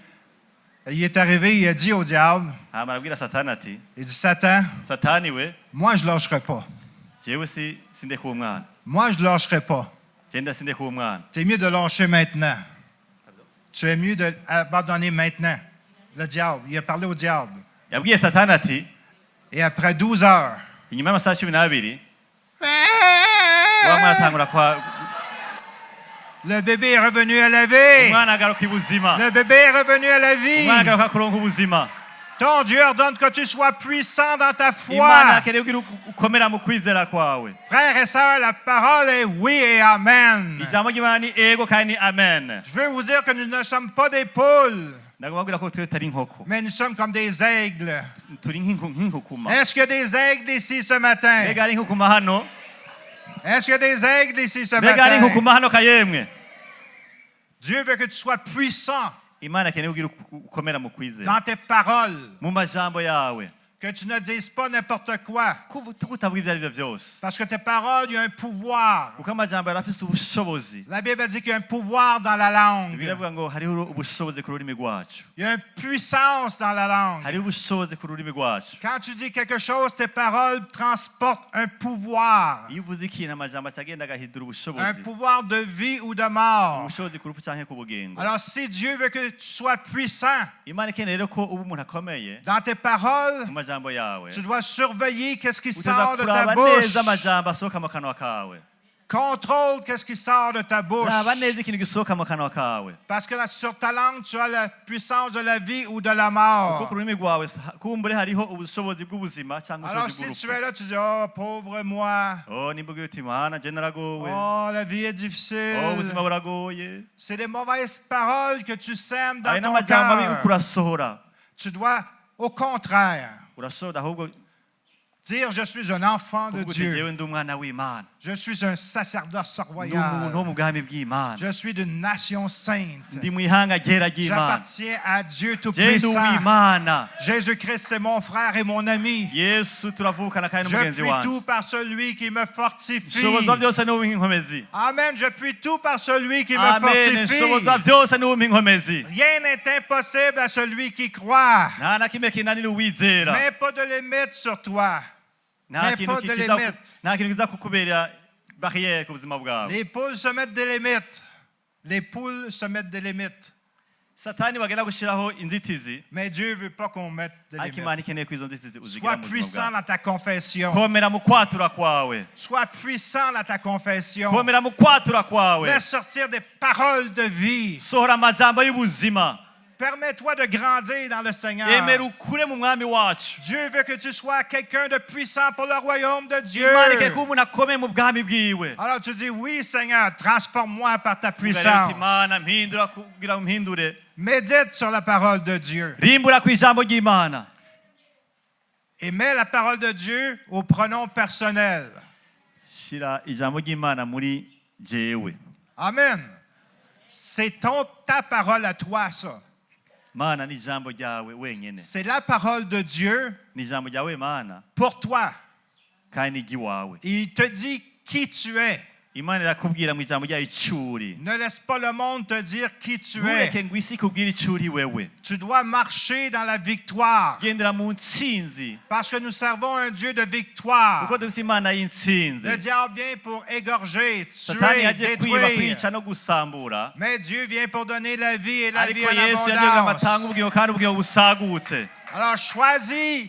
Speaker 1: Il est arrivé, il a dit au diable,
Speaker 2: hama arabwira satani ati
Speaker 1: il dit, Satan,
Speaker 2: satani we
Speaker 1: moi je ne lâcherai pas.
Speaker 2: jewe sindeka uwo mwana.
Speaker 1: Moi je ne lâcherai pas.
Speaker 2: genda sindeka uwo mwana.
Speaker 1: C'est mieux de lâcher maintenant. Tu es mieux d'abandonner maintenant. Le diable, il a parlé au diable.
Speaker 2: yabwiye satani ati
Speaker 1: Et après 12 heures,
Speaker 2: inyuma y'amasaha cumi n'abiri wa mwana atangura
Speaker 1: le bébé est revenu à la vie.
Speaker 2: umwana agaruka ibuzima.
Speaker 1: Le bébé est revenu à la
Speaker 2: umwana
Speaker 1: vie.
Speaker 2: agaruka kuronka ubuzima.
Speaker 1: Ton Dieu ordonne que tu sois puissant dans ta
Speaker 2: imana
Speaker 1: foi.
Speaker 2: akeneye kugira ukomera mu kwizera kwawe.
Speaker 1: Frères et sœurs, la parole est oui et amen.
Speaker 2: ijambo ry'imana ni ego kandi ni amen.
Speaker 1: Je veux vous dire que nous ne sommes pas des poules,
Speaker 2: ndagomba kubwira ko twe tutari inkoko,
Speaker 1: mais nous sommes comme des aigles.
Speaker 2: turi nk'inkukuma.
Speaker 1: Est-ce qu'il y a des aigles ici ce matin?
Speaker 2: mbega ari inkukuma hano?
Speaker 1: Est-ce qu'il y a des aigles ici ce
Speaker 2: mbega ari
Speaker 1: matin?
Speaker 2: inkukuma hano kayemwe?
Speaker 1: Dieu veut que tu sois puissant
Speaker 2: imana akeneye kugira ukomera mu kwizera
Speaker 1: dans tes paroles,
Speaker 2: mu majambo yawe,
Speaker 1: que tu ne dises pas n'importe quoi.
Speaker 2: kutavuga ibyo ari byo byose,
Speaker 1: Parce que tes paroles, il y a un pouvoir.
Speaker 2: kuko amajambo yari afise ubushobozi.
Speaker 1: La Bible dit qu'il y a un pouvoir dans la langue.
Speaker 2: biravuga ngo hariho ubushobozi ku rurimi rwacu,
Speaker 1: Il y a une puissance dans la langue.
Speaker 2: hariho ubushobozi ku rurimi rwacu.
Speaker 1: Quand tu dis quelque chose, tes paroles transportent un pouvoir.
Speaker 2: iyo uvuze ikintu amajambo acagenda agahindura
Speaker 1: Un
Speaker 2: ubushobozi,
Speaker 1: pouvoir de vie ou de mort.
Speaker 2: ubushobozi ku rupfu canke ku bugingo.
Speaker 1: Alors si Dieu veut que tu sois puissant
Speaker 2: imana ikeneye rero ko uba umuntu akomeye
Speaker 1: dans tes paroles,
Speaker 2: mu amajambo yawe
Speaker 1: Tu dois surveiller qu'est-ce qui
Speaker 2: uteza
Speaker 1: sort de ta
Speaker 2: kuraba
Speaker 1: bouche.
Speaker 2: neza amajambo asohoka mu kanwa kawe
Speaker 1: Contrôle qu'est-ce qui sort de ta bouche.
Speaker 2: raba neza ikintu gisohoka mu kanwa kawe
Speaker 1: Parce que sur ta langue, tu as la puissance de la vie ou de la
Speaker 2: kuko
Speaker 1: mort.
Speaker 2: ku rurimi rwawe kumbure hariho ubushobozi bw'ubuzima cyangwa
Speaker 1: Alors
Speaker 2: ubushobozi
Speaker 1: si tu
Speaker 2: bw'urupfu
Speaker 1: es là, tu dis, oh, pauvre moi.
Speaker 2: nimba ugira uti mana je naragowe
Speaker 1: Oh, la vie est difficile.
Speaker 2: ubuzima buragoye
Speaker 1: C'est des mauvaises paroles que tu sèmes dans
Speaker 2: ayo
Speaker 1: ton
Speaker 2: n'amajambo mabi
Speaker 1: cœur.
Speaker 2: uriko urasohora
Speaker 1: Tu dois, au contraire,
Speaker 2: urasohora ahubwo
Speaker 1: dire, je suis un enfant de
Speaker 2: kuvuga uti
Speaker 1: Dieu.
Speaker 2: jewe ndi umwana w'imana
Speaker 1: Je suis un sacerdoce
Speaker 2: ndi umuntu
Speaker 1: royal.
Speaker 2: wo mu bwami bw'imana
Speaker 1: Je suis d'une nation sainte.
Speaker 2: ndi mu ihanga ryera ry'imana
Speaker 1: J'appartiens à Dieu
Speaker 2: je ndi
Speaker 1: Tout-Puissant.
Speaker 2: uw'imana
Speaker 1: Jésus-Christ, c'est mon frère et mon ami.
Speaker 2: yesu turavukana kandi
Speaker 1: Je
Speaker 2: n'umugenzi
Speaker 1: puis
Speaker 2: wanje
Speaker 1: tout par celui qui me fortifie.
Speaker 2: nshobozwa byose ni uw'inkomezi
Speaker 1: Amen. Je puis tout par celui qui me
Speaker 2: amen nshobozwa
Speaker 1: fortifie.
Speaker 2: byose ni uw'inkomezi
Speaker 1: Rien n'est impossible à celui qui croit.
Speaker 2: nta na kimwe kinanira uwizera
Speaker 1: Mais pas de limite sur toi.
Speaker 2: nta
Speaker 1: mais
Speaker 2: kintu
Speaker 1: pas de
Speaker 2: kiza-
Speaker 1: limite.
Speaker 2: nta kintu kiza kukubera barrière ku buzima bwawe
Speaker 1: Les poules se mettent des limites. Les poules se mettent des limites.
Speaker 2: satani bagenda gushyiraho inzitizi
Speaker 1: Mais Dieu ne veut pas qu'on mette des
Speaker 2: ariko
Speaker 1: limites.
Speaker 2: imana ikeneye ko izo nzitizi uzigira
Speaker 1: Sois
Speaker 2: mu buzima
Speaker 1: puissant
Speaker 2: bwawe
Speaker 1: dans ta confession.
Speaker 2: komera mu kwatura kwawe
Speaker 1: Sois puissant dans ta confession.
Speaker 2: komera mu kwatura kwawe
Speaker 1: Laisse sortir des paroles de vie.
Speaker 2: sohora amajambo y'ubuzima
Speaker 1: Permets-toi de grandir dans le Seigneur.
Speaker 2: emera ukure mu mwami wacu
Speaker 1: Dieu veut que tu sois quelqu'un de puissant pour le royaume de Dieu.
Speaker 2: imana ikeneye kuba umuntu akomeye mu bwami bwiwe
Speaker 1: Alors tu dis, oui Seigneur, transforme-moi par ta
Speaker 2: Uvuga rero
Speaker 1: puissance.
Speaker 2: uti imana mpindura kugira ngo mpindure
Speaker 1: Médite sur la parole de Dieu.
Speaker 2: rimbura ku ijambo ry'imana
Speaker 1: Et mets la parole de Dieu au pronom personnel.
Speaker 2: shyira ijambo ry'imana muri jewe
Speaker 1: Amen. C'est ta parole à toi, ça.
Speaker 2: mana ni ijambo ryawe wenyene
Speaker 1: C'est la parole de Dieu
Speaker 2: ni ijambo ryawe mana
Speaker 1: pour toi.
Speaker 2: kandi ni iry'iwawe
Speaker 1: Il te dit qui tu es.
Speaker 2: imana irakubwira mu ijambo ryayo icuri
Speaker 1: Ne laisse pas le monde te dire qui tu es.
Speaker 2: ntureke ngo isi ikubwire icuri wewe
Speaker 1: Tu dois marcher dans la victoire.
Speaker 2: gendera mu ntsinzi
Speaker 1: Parce que nous servons un Dieu de victoire.
Speaker 2: kuko dufite imana y'intsinzi
Speaker 1: Le diable vient pour égorger,
Speaker 2: satani
Speaker 1: tuer,
Speaker 2: yagiye kwiba
Speaker 1: détruire.
Speaker 2: kwica no gusambura
Speaker 1: Mais Dieu vient pour donner la vie et la vie
Speaker 2: ariko
Speaker 1: en
Speaker 2: yesu yagiye ngo atange
Speaker 1: abondance.
Speaker 2: ubugingo kandi ubugingo busagutse
Speaker 1: Alors choisis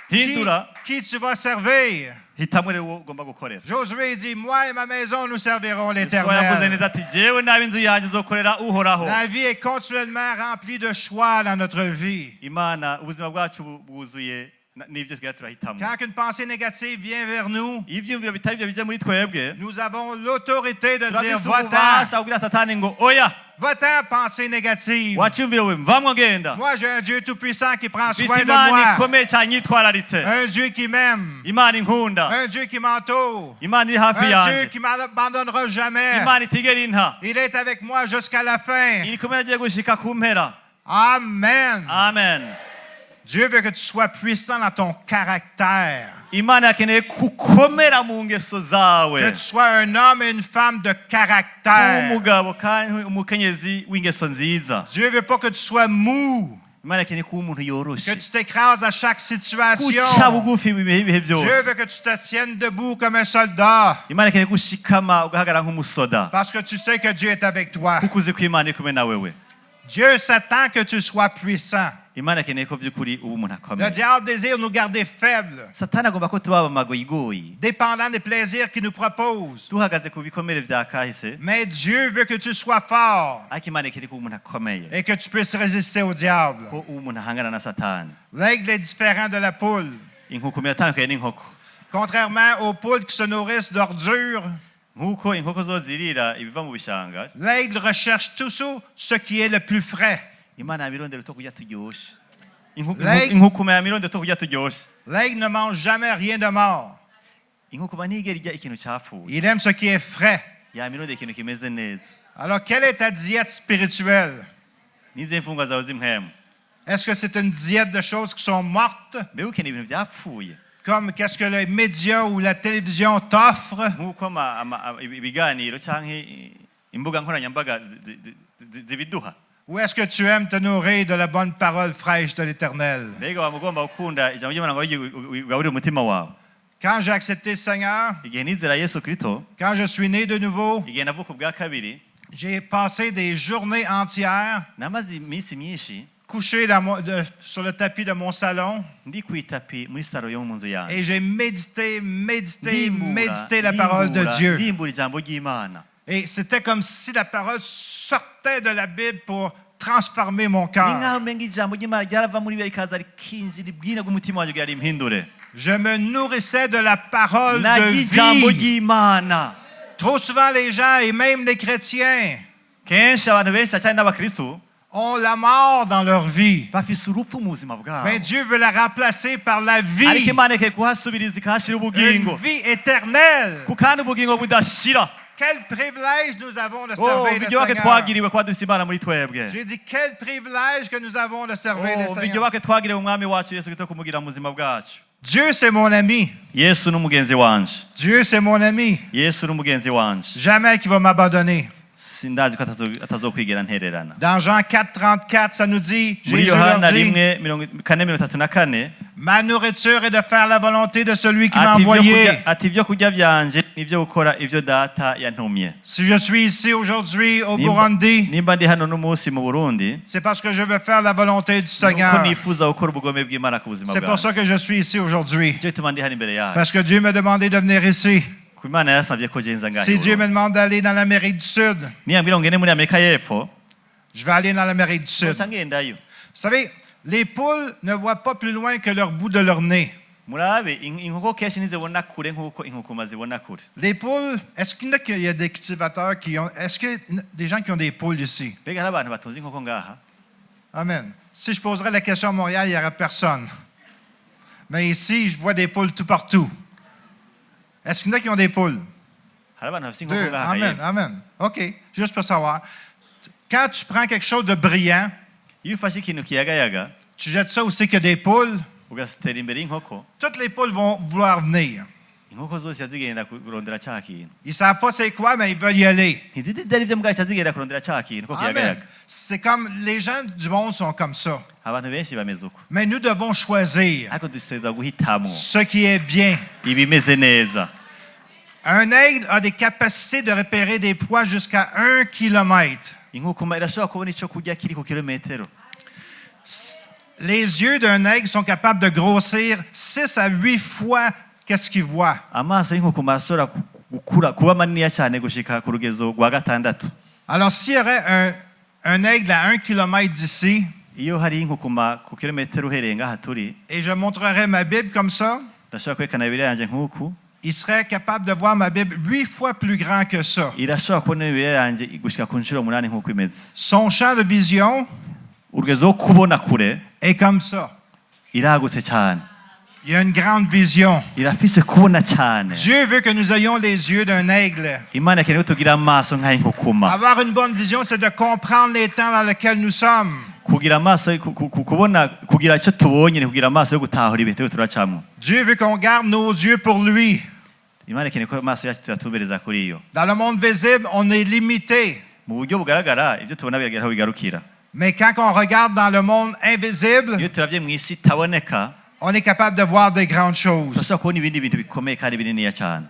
Speaker 2: hindura
Speaker 1: qui tu vas servir.
Speaker 2: hitamo rero uwo ugomba gukorera
Speaker 1: Josué dit, moi et ma maison, nous servirons
Speaker 2: so yavuze
Speaker 1: l'Éternel.
Speaker 2: neza ati jewe n'ab'inzu yanjye nzokorera uhoraho
Speaker 1: La vie est continuellement remplie de choix dans notre vie.
Speaker 2: imana ubuzima bwacu bwuzuye n'ibyo tugira turahitamo
Speaker 1: Quand une pensée négative vient vers nous,
Speaker 2: iyo ivyumviro bitari byo bijya muri twebwe
Speaker 1: nous avons l'autorité de dire,
Speaker 2: turafise
Speaker 1: va-t'en,
Speaker 2: ububasha kubwira satani ngo oya
Speaker 1: va-t'en, pensée négative.
Speaker 2: wacyumviro we mvamwo genda
Speaker 1: Moi, j'ai un Dieu tout-puissant qui prend
Speaker 2: mfise
Speaker 1: soin de
Speaker 2: imana
Speaker 1: moi.
Speaker 2: ikomeye cyane yitwararitse
Speaker 1: Un Dieu qui m'aime.
Speaker 2: imana inkunda
Speaker 1: Un Dieu qui m'entoure.
Speaker 2: imana iri hafi
Speaker 1: Un Dieu
Speaker 2: yanjye
Speaker 1: qui ne m'abandonnera jamais.
Speaker 2: imana itigera inta
Speaker 1: Il est avec moi jusqu'à la fin.
Speaker 2: iri kumwe nagiye gushika ku mpera
Speaker 1: Amen.
Speaker 2: amen
Speaker 1: Dieu veut que tu sois puissant dans ton caractère.
Speaker 2: imana yakeneye gukomera mu ngeso zawe
Speaker 1: Que tu sois un homme et une femme de caractère.
Speaker 2: umugabo kandi umukenyezi w'ingeso nziza
Speaker 1: Dieu veut pas que tu sois mou.
Speaker 2: imana yakeneye kuba umuntu
Speaker 1: Que
Speaker 2: yoroshe
Speaker 1: tu t'écrases à chaque situation.
Speaker 2: guca bugufi mu bihe
Speaker 1: Dieu
Speaker 2: byose
Speaker 1: veut que tu te tiennes debout comme un soldat.
Speaker 2: imana yakeneye gushikama ugahagarara nk'umusoda
Speaker 1: Parce que tu sais que Dieu est avec toi.
Speaker 2: kuko uzi ko imana iri kumwe na wewe
Speaker 1: Dieu s'attend que tu sois puissant.
Speaker 2: imana yakeneye ko by'ukuri uba umuntu
Speaker 1: Le
Speaker 2: akomeye
Speaker 1: diable désire nous garder faibles,
Speaker 2: satani agomba ko tuba abamagoyigoyi
Speaker 1: dépendants des plaisirs qu'il nous propose.
Speaker 2: duhagaze ku bikomere vya kahise
Speaker 1: Mais Dieu veut que tu sois fort
Speaker 2: ariko imana ikeneye ko uba umuntu akomeye
Speaker 1: et que tu puisses résister au diable.
Speaker 2: ko uba umuntu ahangana na satani
Speaker 1: L'aigle est différent de la poule.
Speaker 2: inkoko iratandukanye n'inkoko
Speaker 1: Contrairement aux poules qui se nourrissent d'ordures,
Speaker 2: nk'uko inkoko zo zirira ibiva mu bishanga
Speaker 1: l'aigle recherche toujours ce qui est le plus frais.
Speaker 2: imana yabirondera utwo kurya turyoshe
Speaker 1: Like-
Speaker 2: inkukuma yabirondera utwo kurya turyoshe
Speaker 1: L'aigle ne mange jamais rien de mort.
Speaker 2: inkukuma ntigera irya ikintu cyapfuye
Speaker 1: Il aime ce qui est frais.
Speaker 2: yabirondera ikintu kimeze neza
Speaker 1: Alors, quelle est ta diète spirituelle?
Speaker 2: n'izi mfungwa zawe z'impwemu
Speaker 1: Est-ce que c'est une diète de choses qui sont mortes,
Speaker 2: mbega ukeneye ibintu byapfuye
Speaker 1: comme qu'est-ce que les médias ou la télévision t'offrent?
Speaker 2: nk'uko ibiganiro cyangwa imbuga nkoranyambaga zibiduha
Speaker 1: Ou est-ce que tu aimes te nourrir de la bonne parole fraîche de l'Éternel?
Speaker 2: mbega waba ugomba gukunda ijambo ry'imana ngo ugaburire umutima wawe
Speaker 1: Quand j'ai accepté le Seigneur,
Speaker 2: igihe nizera yesu kirisito
Speaker 1: quand je suis né de nouveau,
Speaker 2: igihe navuka ubwa kabiri
Speaker 1: j'ai passé des journées entières
Speaker 2: namaze iminsi myinshi
Speaker 1: couché sur le tapis de mon salon
Speaker 2: ndi ku itapi muri saro yo mu nzu yanjye
Speaker 1: et j'ai médité la parole de Dieu.
Speaker 2: ndimbura ijambo ry'Imana.
Speaker 1: Et c'était comme si la parole sortait de la Bible pour transformer mon
Speaker 2: ni
Speaker 1: cœur.
Speaker 2: nkaho umenga ijambo ry'Imana ryarava muri bibiliya rikaza rikinjira ibwina bw'umutima wanjye kugira rimpindure.
Speaker 1: Je me nourrissais de la parole
Speaker 2: narya
Speaker 1: de
Speaker 2: ijambo
Speaker 1: vie.
Speaker 2: ry'Imana.
Speaker 1: Trop souvent, les gens, et même les chrétiens,
Speaker 2: kenshi abantu benshi cyane n'abakristo
Speaker 1: ont la mort dans leur vie.
Speaker 2: bafise urupfu mu buzima bwabo,
Speaker 1: Mais Dieu veut la remplacer par la
Speaker 2: ariko
Speaker 1: vie,
Speaker 2: Imana ikwiye kuhasubiriza ikahashira
Speaker 1: une
Speaker 2: ubugingo,
Speaker 1: vie éternelle.
Speaker 2: kandi ubugingo budashira.
Speaker 1: Quel privilège nous avons de
Speaker 2: Oh,
Speaker 1: servir le
Speaker 2: biryohake
Speaker 1: Seigneur.
Speaker 2: twagiriwe kuba dufise Imana muri twebwe.
Speaker 1: J'ai dit, quel privilège que nous avons de servir le
Speaker 2: Oh,
Speaker 1: Seigneur.
Speaker 2: biryohake twagiriwe umwami wacu Yesu Kristo kumugira mu buzima bwacu.
Speaker 1: Dieu, c'est mon ami.
Speaker 2: Yesu n'umugenzi wanje.
Speaker 1: Dieu, c'est mon ami.
Speaker 2: Yesu n'umugenzi wanje.
Speaker 1: Jamais qu'il va m'abandonner.
Speaker 2: Sindazi ko atazokwigera ntererana.
Speaker 1: Dans Jean 4:34, ça nous dit,
Speaker 2: Muri
Speaker 1: Jésus leur
Speaker 2: Yohana
Speaker 1: dit,
Speaker 2: 1:34,
Speaker 1: ma nourriture est de faire la volonté de celui qui m'a
Speaker 2: ati
Speaker 1: envoyé.
Speaker 2: ibyo kurya byanje nivyo gukora ivyo data yantumye.
Speaker 1: Si je suis ici aujourd'hui au Burundi,
Speaker 2: Nimba ndi hano n'umunsi mu Burundi,
Speaker 1: c'est parce que je veux faire la volonté du
Speaker 2: kuko
Speaker 1: Seigneur.
Speaker 2: nifuza gukora ubugome bw'Imana ku buzima
Speaker 1: C'est pour
Speaker 2: bwawe.
Speaker 1: ça que je suis ici aujourd'hui.
Speaker 2: Nicyo gituma ndi hano imbere yawe.
Speaker 1: Parce que Dieu m'a demandé de venir ici.
Speaker 2: Ku Imana yasavye ko genza ngaho.
Speaker 1: Si Dieu me demande d'aller dans l'Amérique du Sud,
Speaker 2: niyambwira ngene muri Amerika y'Epfo,
Speaker 1: je vais aller dans l'Amérique du Sud.
Speaker 2: nca ngendayo.
Speaker 1: Vous savez, les poules ne voient pas plus loin que leur bout de leur nez.
Speaker 2: Murabe inkoko kenshi ntizibona kure nk'uko inkukuma zibona kure.
Speaker 1: Les poules, est-ce qu'il y a des cultivateurs qui ont... Est-ce qu'il y a des gens qui ont des poules ici?
Speaker 2: Mbega hari abantu batunze inkoko ngaha?
Speaker 1: Amen. Si je poserais la question à Montréal, il n'y aurait personne. Mais ici, je vois des poules tout partout. Est-ce qu'il y en a qui ont des poules?
Speaker 2: Hari abantu bafite inkoko
Speaker 1: Deux.
Speaker 2: ngaha?
Speaker 1: Amen, amen. OK, juste pour savoir. Quand tu prends quelque chose de brillant,
Speaker 2: Iyo ufashe ikintu kiyagayaga
Speaker 1: tu jettes ça aussi qu'il y a des poules,
Speaker 2: ugasitera imbere y'inkoko,
Speaker 1: toutes les poules vont vouloir venir.
Speaker 2: inkoko zose zigenda kurondera cya kintu.
Speaker 1: Ils ne savent pas c'est quoi, mais ils veulent y aller.
Speaker 2: ntiziti byari byo mbwa zigenda kurondera cya kintu ko
Speaker 1: Amen.
Speaker 2: kiyagayaga.
Speaker 1: C'est comme les gens du monde sont comme ça.
Speaker 2: Abantu benshi bameze uko,
Speaker 1: Mais nous devons choisir
Speaker 2: ariko duseza guhitamo
Speaker 1: ce qui est bien.
Speaker 2: ibimeze neza.
Speaker 1: Un aigle a des capacités de repérer des proies jusqu'à 1 kilomètre.
Speaker 2: Inkukuma irashobora kubona icyo kurya kiri ku kilometero.
Speaker 1: Les yeux d'un aigle sont capables de grossir 6 à 8 fois qu'est-ce qu'il voit.
Speaker 2: Amaso y'inkukuma arashobora gukura kuba maniniya cyane gushika ku rugezo rwa 6.
Speaker 1: Alors, s'il y aurait un aigle à 1 kilomètre d'ici,
Speaker 2: Iyo hari inkukuma ku kilometero uhereye ngaha turi,
Speaker 1: et je montrerais ma Bible comme ça,
Speaker 2: ndashobora kwerekana Bibiliya yanjye nk'uku,
Speaker 1: il serait capable de voir ma Bible 8 fois plus grand que ça.
Speaker 2: irashobora kubona Bibiliya yanjye gushika ku nshuro 8 nk'uko imeze.
Speaker 1: Son champ de vision
Speaker 2: Urugezo wo kubona kure
Speaker 1: est comme ça.
Speaker 2: iragutse cyane,
Speaker 1: Il y a une grande vision.
Speaker 2: irafise kubona cyane.
Speaker 1: Dieu veut que nous ayons les yeux d'un aigle.
Speaker 2: Imana ikeneye ko tugira amaso nk'ay'inkukuma.
Speaker 1: Avoir une bonne vision, c'est de comprendre les temps dans lesquels nous sommes.
Speaker 2: Kugira amaso kubona, kugira icyo tubonye ni kugira amaso yo gutahura ibitego turacamo.
Speaker 1: Dieu veut qu'on garde nos yeux pour lui.
Speaker 2: Imana ikeneye ko amaso yacu tuyatubereza kuri iyo.
Speaker 1: Dans le monde visible, on est limité.
Speaker 2: Mu buryo bugaragara ibyo tubona biragera aho bigarukira.
Speaker 1: Mais quand on regarde dans le monde invisible,
Speaker 2: Iyo turavye mu isi itaboneka,
Speaker 1: on est capable de voir des grandes choses.
Speaker 2: turashobora kubona ibindi bintu bikomeye kandi bininiya cyane.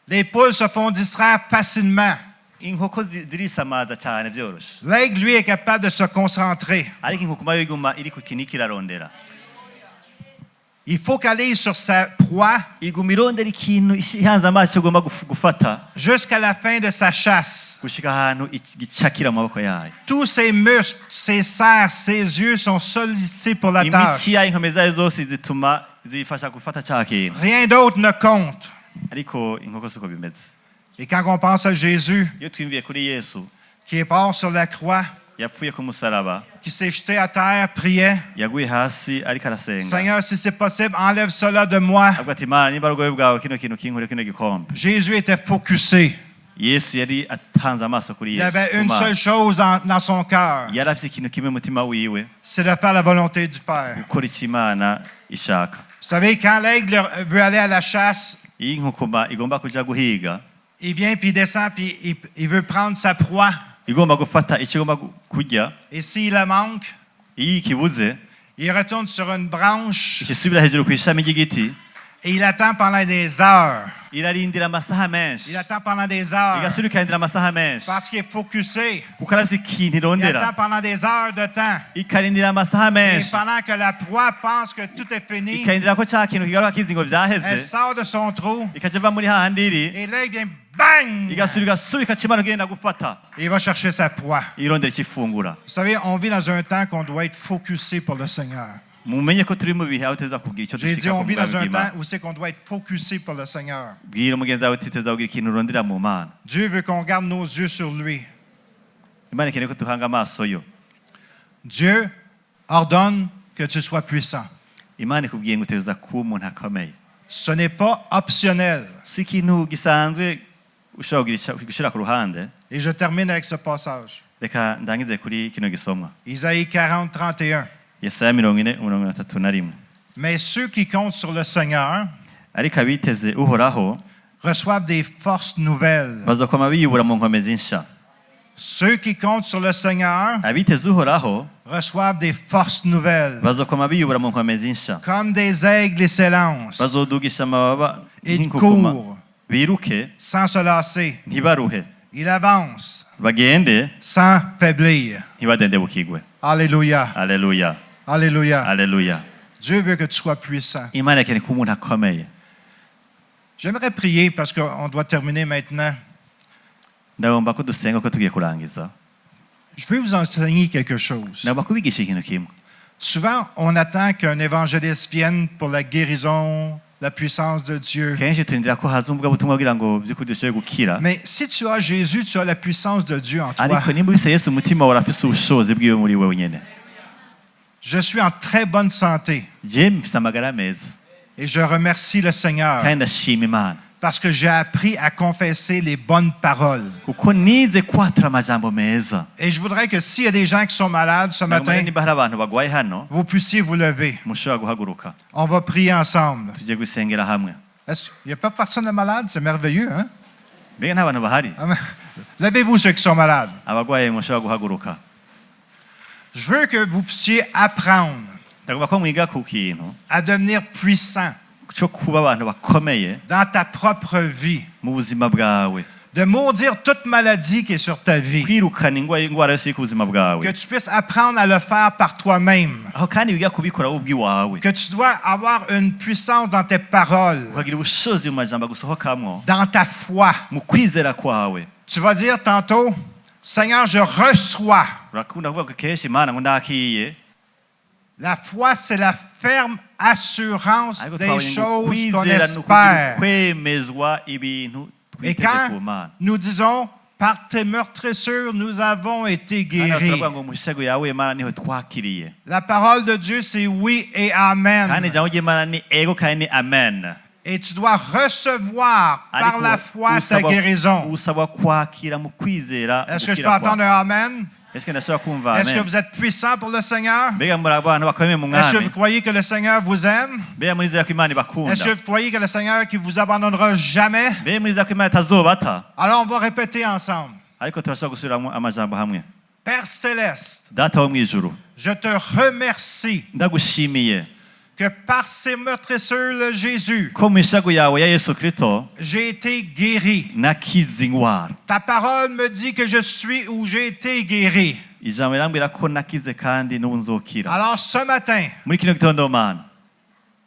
Speaker 1: Les poules se font distraire facilement.
Speaker 2: Inkoko zirisamaza cyane byoroshe,
Speaker 1: L'aigle, lui, est capable de se concentrer.
Speaker 2: ariko inkukuma yo iguma iri ku kintu kirarondera.
Speaker 1: Il focalise sur sa proie
Speaker 2: Iguma irondera ikintu ihanze amaso igomba gufata
Speaker 1: jusqu'à la fin de sa chasse.
Speaker 2: gushika ahantu gicakira mu maboko yayo.
Speaker 1: Tous ses muscles, ses serres, ses yeux sont sollicités pour la tâche.
Speaker 2: Imitsi yayo, inkomezi zayo zose zituma zifasha gufata cya kintu,
Speaker 1: Rien d'autre ne compte.
Speaker 2: ariko inkoko siko bimeze.
Speaker 1: Et quand on pense à Jésus,
Speaker 2: Iyo twimviye kuri Yesu
Speaker 1: qui est mort sur la croix,
Speaker 2: yapfuye ku musaraba,
Speaker 1: qui s'est jeté à terre, priait,
Speaker 2: yaguye hasi ariko arasenga,
Speaker 1: Seigneur, si c'est possible, enlève cela de moi.
Speaker 2: avuga ati Mana niba ari ubwobe bwawe kino kintu kinkure kino gikombe.
Speaker 1: Jésus était focusé.
Speaker 2: Yesu yari atanze amaso kuri
Speaker 1: Il
Speaker 2: Yesu.
Speaker 1: avait une seule chose dans son cœur,
Speaker 2: Yari afite ikintu kimwe mu mutima wiwe,
Speaker 1: c'est de faire la volonté du Père.
Speaker 2: gukora icyo Imana ishaka.
Speaker 1: Vous savez, quand l'aigle veut aller à la chasse,
Speaker 2: Iyo inkukuma igomba kuja guhiga,
Speaker 1: il vient puis il descend puis il veut prendre sa proie.
Speaker 2: igomba gufata icyo igomba kurya.
Speaker 1: Et s'il la manque,
Speaker 2: Iyo ikibuze,
Speaker 1: il retourne sur une branche
Speaker 2: ikisubira hejuru ku ishami ry'igiti,
Speaker 1: et il attend pendant des heures.
Speaker 2: irarindira amasaha menshi
Speaker 1: Il attend pendant des heures.
Speaker 2: igasubira ikarindira amasaha menshi
Speaker 1: Parce qu'il est focusé.
Speaker 2: kuko arafise ikintu
Speaker 1: Il
Speaker 2: irondera
Speaker 1: attend pendant des heures de temps.
Speaker 2: ikarindira amasaha
Speaker 1: Et
Speaker 2: menshi
Speaker 1: pendant que la proie pense que tout est fini,
Speaker 2: ikarindira ko cya kintu kigaruka kizi ngo
Speaker 1: elle
Speaker 2: vyaheze
Speaker 1: sort de son trou.
Speaker 2: ikaja iva muri hahandi iri
Speaker 1: Et là, il vient bang!
Speaker 2: igasubira ikacimana kugenda gufata
Speaker 1: Et il va chercher sa proie.
Speaker 2: irondera ikifungura
Speaker 1: Vous savez, on vit dans un temps qu'on doit être focusé pour le Seigneur.
Speaker 2: mumenye ko turi mu bihe aho tuza kugira icyo
Speaker 1: J'ai dit,
Speaker 2: dushika
Speaker 1: on
Speaker 2: ku
Speaker 1: vit dans
Speaker 2: bwami
Speaker 1: un temps
Speaker 2: bw'Imana
Speaker 1: où c'est qu'on doit être focusé pour le Seigneur.
Speaker 2: bwira umugenzi wawe uti tuza kugira ikintu urondera mu Mana
Speaker 1: Dieu veut qu'on garde nos yeux sur lui.
Speaker 2: Imana ikeneye ko tuhanga amaso yo
Speaker 1: Dieu ordonne que tu sois puissant.
Speaker 2: Imana ikubwiye ngo uteza kuba umuntu akomeye
Speaker 1: Ce n'est pas optionnel.
Speaker 2: si ikintu gisanzwe ushobora gushyira ku ruhande
Speaker 1: Et je termine avec ce passage.
Speaker 2: reka ndangize kuri kino gisomwa
Speaker 1: Isaïe 40, 31.
Speaker 2: Yesaya 40:31
Speaker 1: Mais ceux qui comptent sur le Seigneur
Speaker 2: ariko abiteze uhoraho
Speaker 1: reçoivent des forces nouvelles.
Speaker 2: bazokoma biyubura mu nkomezi nsha
Speaker 1: Ceux qui comptent sur le Seigneur
Speaker 2: abiteze uhoraho
Speaker 1: reçoivent des forces nouvelles.
Speaker 2: bazokoma biyubura mu nkomezi nsha
Speaker 1: Comme des aigles, ils s'élancent.
Speaker 2: bazodugisha amababa
Speaker 1: Ils
Speaker 2: nk'inkukuma
Speaker 1: courent
Speaker 2: biruke
Speaker 1: sans se lasser.
Speaker 2: ntibaruhe
Speaker 1: Ils avancent
Speaker 2: bagende
Speaker 1: sans faiblir.
Speaker 2: ntibadendebukigwe
Speaker 1: Alléluia.
Speaker 2: aleluya
Speaker 1: Alléluia.
Speaker 2: aleluya
Speaker 1: Dieu veut que tu sois puissant.
Speaker 2: Imana ikeneye ko umuntu akomeye
Speaker 1: J'aimerais prier parce qu'on doit terminer maintenant.
Speaker 2: ndagomba ko dusenga ko tugiye kurangiza
Speaker 1: Je veux vous enseigner quelque chose.
Speaker 2: ndagomba kubigisha ikintu kimwe
Speaker 1: Souvent, on attend qu'un évangéliste vienne pour la guérison, la puissance de Dieu.
Speaker 2: kenshi turindira ko haza umuvugabutumwa kugira ngo by'ukuri dushoboye gukira
Speaker 1: Mais si tu as Jésus, tu as la puissance de Dieu en toi.
Speaker 2: ariko nimba ubise Yesu umutima wawe urafise ubushobozi bwiwe muri wewe nyene
Speaker 1: Je suis en très bonne santé
Speaker 2: je mfise amagara meza
Speaker 1: et je remercie le Seigneur
Speaker 2: kandi ndashima Imana
Speaker 1: parce que j'ai appris à confesser les bonnes paroles.
Speaker 2: kuko nize kwatura amajambo meza
Speaker 1: Et je voudrais que s'il y a des gens qui sont malades ce
Speaker 2: Ndagomba
Speaker 1: matin,
Speaker 2: nimba hari abantu bagwaye hano
Speaker 1: vous puissiez vous lever.
Speaker 2: mushobora guhaguruka
Speaker 1: On va prier ensemble.
Speaker 2: tujye gusengera hamwe
Speaker 1: Il n'y a pas personne de malade? C'est merveilleux, hein?
Speaker 2: mbega nta bantu bahari
Speaker 1: Levez-vous ceux qui sont malades.
Speaker 2: abagwaye mushobora guhaguruka
Speaker 1: Je veux que vous puissiez apprendre
Speaker 2: ndagomba ko mwiga ku kintu
Speaker 1: à devenir puissant
Speaker 2: cyo kuba abantu bakomeye
Speaker 1: dans ta propre vie.
Speaker 2: mu buzima bwawe
Speaker 1: De maudire toute maladie qui est sur ta vie.
Speaker 2: kwirukana ingwara yose iri ku buzima bwawe
Speaker 1: Que tu puisses apprendre à le faire par toi-même.
Speaker 2: aho kandi wiga kubikora wowe ubwiwawe
Speaker 1: Que tu dois avoir une puissance dans tes paroles,
Speaker 2: ukagira ubushobozi mu majambo agusohokamwo
Speaker 1: dans ta foi.
Speaker 2: mu kwizera kwawe
Speaker 1: Tu vas dire tantôt, Seigneur, je reçois.
Speaker 2: urakunda kuvuga ko kenshi Imana ngo ndakiye
Speaker 1: La foi, c'est la ferme assurance
Speaker 2: ariko
Speaker 1: des
Speaker 2: twabonye ngo
Speaker 1: choses qu'on
Speaker 2: kwizera ni ukugira
Speaker 1: espère.
Speaker 2: kwemezwa ibintu
Speaker 1: Et
Speaker 2: twiteze
Speaker 1: quand
Speaker 2: ku Mana
Speaker 1: nous disons, par tes meurtrissures, nous avons été
Speaker 2: kandi
Speaker 1: guéris.
Speaker 2: turavuga ngo mu misego yawe Mana niho twakiriye
Speaker 1: La parole de Dieu, c'est oui et
Speaker 2: kandi
Speaker 1: amen.
Speaker 2: ijambo ry'Imana ni ego kandi ni amen
Speaker 1: Et tu dois recevoir par
Speaker 2: ariko
Speaker 1: la foi ta guérison.
Speaker 2: usabwa kwakira mu kwizera
Speaker 1: Est-ce que je peux
Speaker 2: gukira
Speaker 1: entendre
Speaker 2: kwawe.
Speaker 1: un amen?
Speaker 2: Est-ce que ndashobora kumva
Speaker 1: Est-ce que
Speaker 2: amen
Speaker 1: vous êtes puissant pour le Seigneur?
Speaker 2: mbega muri abantu bakomeye mu
Speaker 1: Est-ce que
Speaker 2: mwami
Speaker 1: vous croyez que le Seigneur vous aime?
Speaker 2: mbega murizera ko Imana ibakunda
Speaker 1: Est-ce que vous croyez que le Seigneur qui vous abandonnera jamais?
Speaker 2: mbega murizera ko Imana itazobata
Speaker 1: Alors on va répéter ensemble.
Speaker 2: ariko turashobora gusubiramo amajambo hamwe
Speaker 1: Père céleste,
Speaker 2: data wo mu ijuru
Speaker 1: je te remercie
Speaker 2: ndagushimiye
Speaker 1: que par ces meurtrissures de Jésus,
Speaker 2: ko mu ishago yawe ya Yesu Kristo
Speaker 1: j'ai été guéri.
Speaker 2: nakize ingwara
Speaker 1: Ta parole me dit que je suis où j'ai été guéri.
Speaker 2: ijambo rirambwira ko nakize kandi n'ubu nzokira
Speaker 1: Alors ce matin,
Speaker 2: muri kino gitondo Mana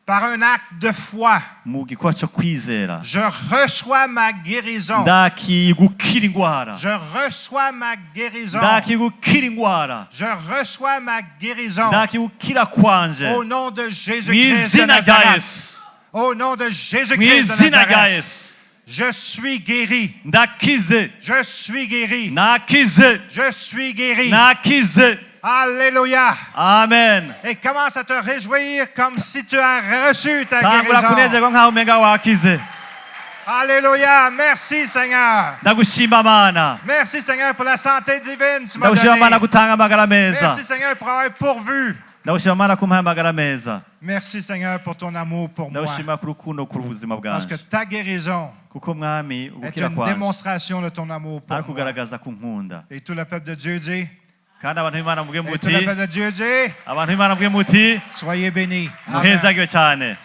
Speaker 1: par un acte de foi,
Speaker 2: mu gikorwa cyo kwizera
Speaker 1: je reçois ma guérison.
Speaker 2: ndakiye gukira ingwara
Speaker 1: Je reçois ma guérison.
Speaker 2: ndakiye gukira ingwara
Speaker 1: Je reçois ma guérison.
Speaker 2: ndakiye gukira kwanje
Speaker 1: Au nom de
Speaker 2: mu
Speaker 1: Jésus-Christ de
Speaker 2: izina rya
Speaker 1: Nazareth.
Speaker 2: Yesu
Speaker 1: Au nom de
Speaker 2: mu
Speaker 1: Jésus-Christ de
Speaker 2: izina rya
Speaker 1: Nazareth.
Speaker 2: Yesu
Speaker 1: Je suis guéri.
Speaker 2: ndakize
Speaker 1: Je suis guéri.
Speaker 2: nakize
Speaker 1: Je suis guéri.
Speaker 2: nakize
Speaker 1: Alléluia.
Speaker 2: amen
Speaker 1: Et commence à te réjouir comme si tu as reçu ta
Speaker 2: tangura
Speaker 1: guérison.
Speaker 2: kunezerwa nk'aho umenga wakize
Speaker 1: Alléluia. Merci Seigneur.
Speaker 2: ndagushima Mana
Speaker 1: Merci Seigneur pour la santé divine que tu m'as
Speaker 2: ndagushima Mana
Speaker 1: donnée.
Speaker 2: gutanga amagara meza
Speaker 1: Merci Seigneur pour avoir pourvu.
Speaker 2: ndagushima Mana kumpaye amagara meza
Speaker 1: Merci Seigneur pour ton amour pour moi.
Speaker 2: ndagushima ku rukundo ku buzima
Speaker 1: Parce que
Speaker 2: bwanje
Speaker 1: ta guérison
Speaker 2: kuko mwami
Speaker 1: est
Speaker 2: ugukira
Speaker 1: une
Speaker 2: kwanje
Speaker 1: démonstration de ton amour pour
Speaker 2: ari
Speaker 1: moi.
Speaker 2: kugaragaza ku nkunda
Speaker 1: Et tout le peuple de Dieu dit,
Speaker 2: kandi abantu b'Imana muvuge
Speaker 1: et tout
Speaker 2: muti
Speaker 1: le peuple de Dieu dit,
Speaker 2: abantu b'Imana muvuge muti
Speaker 1: soyez bénis. Amen.
Speaker 2: muhezagiwe cyane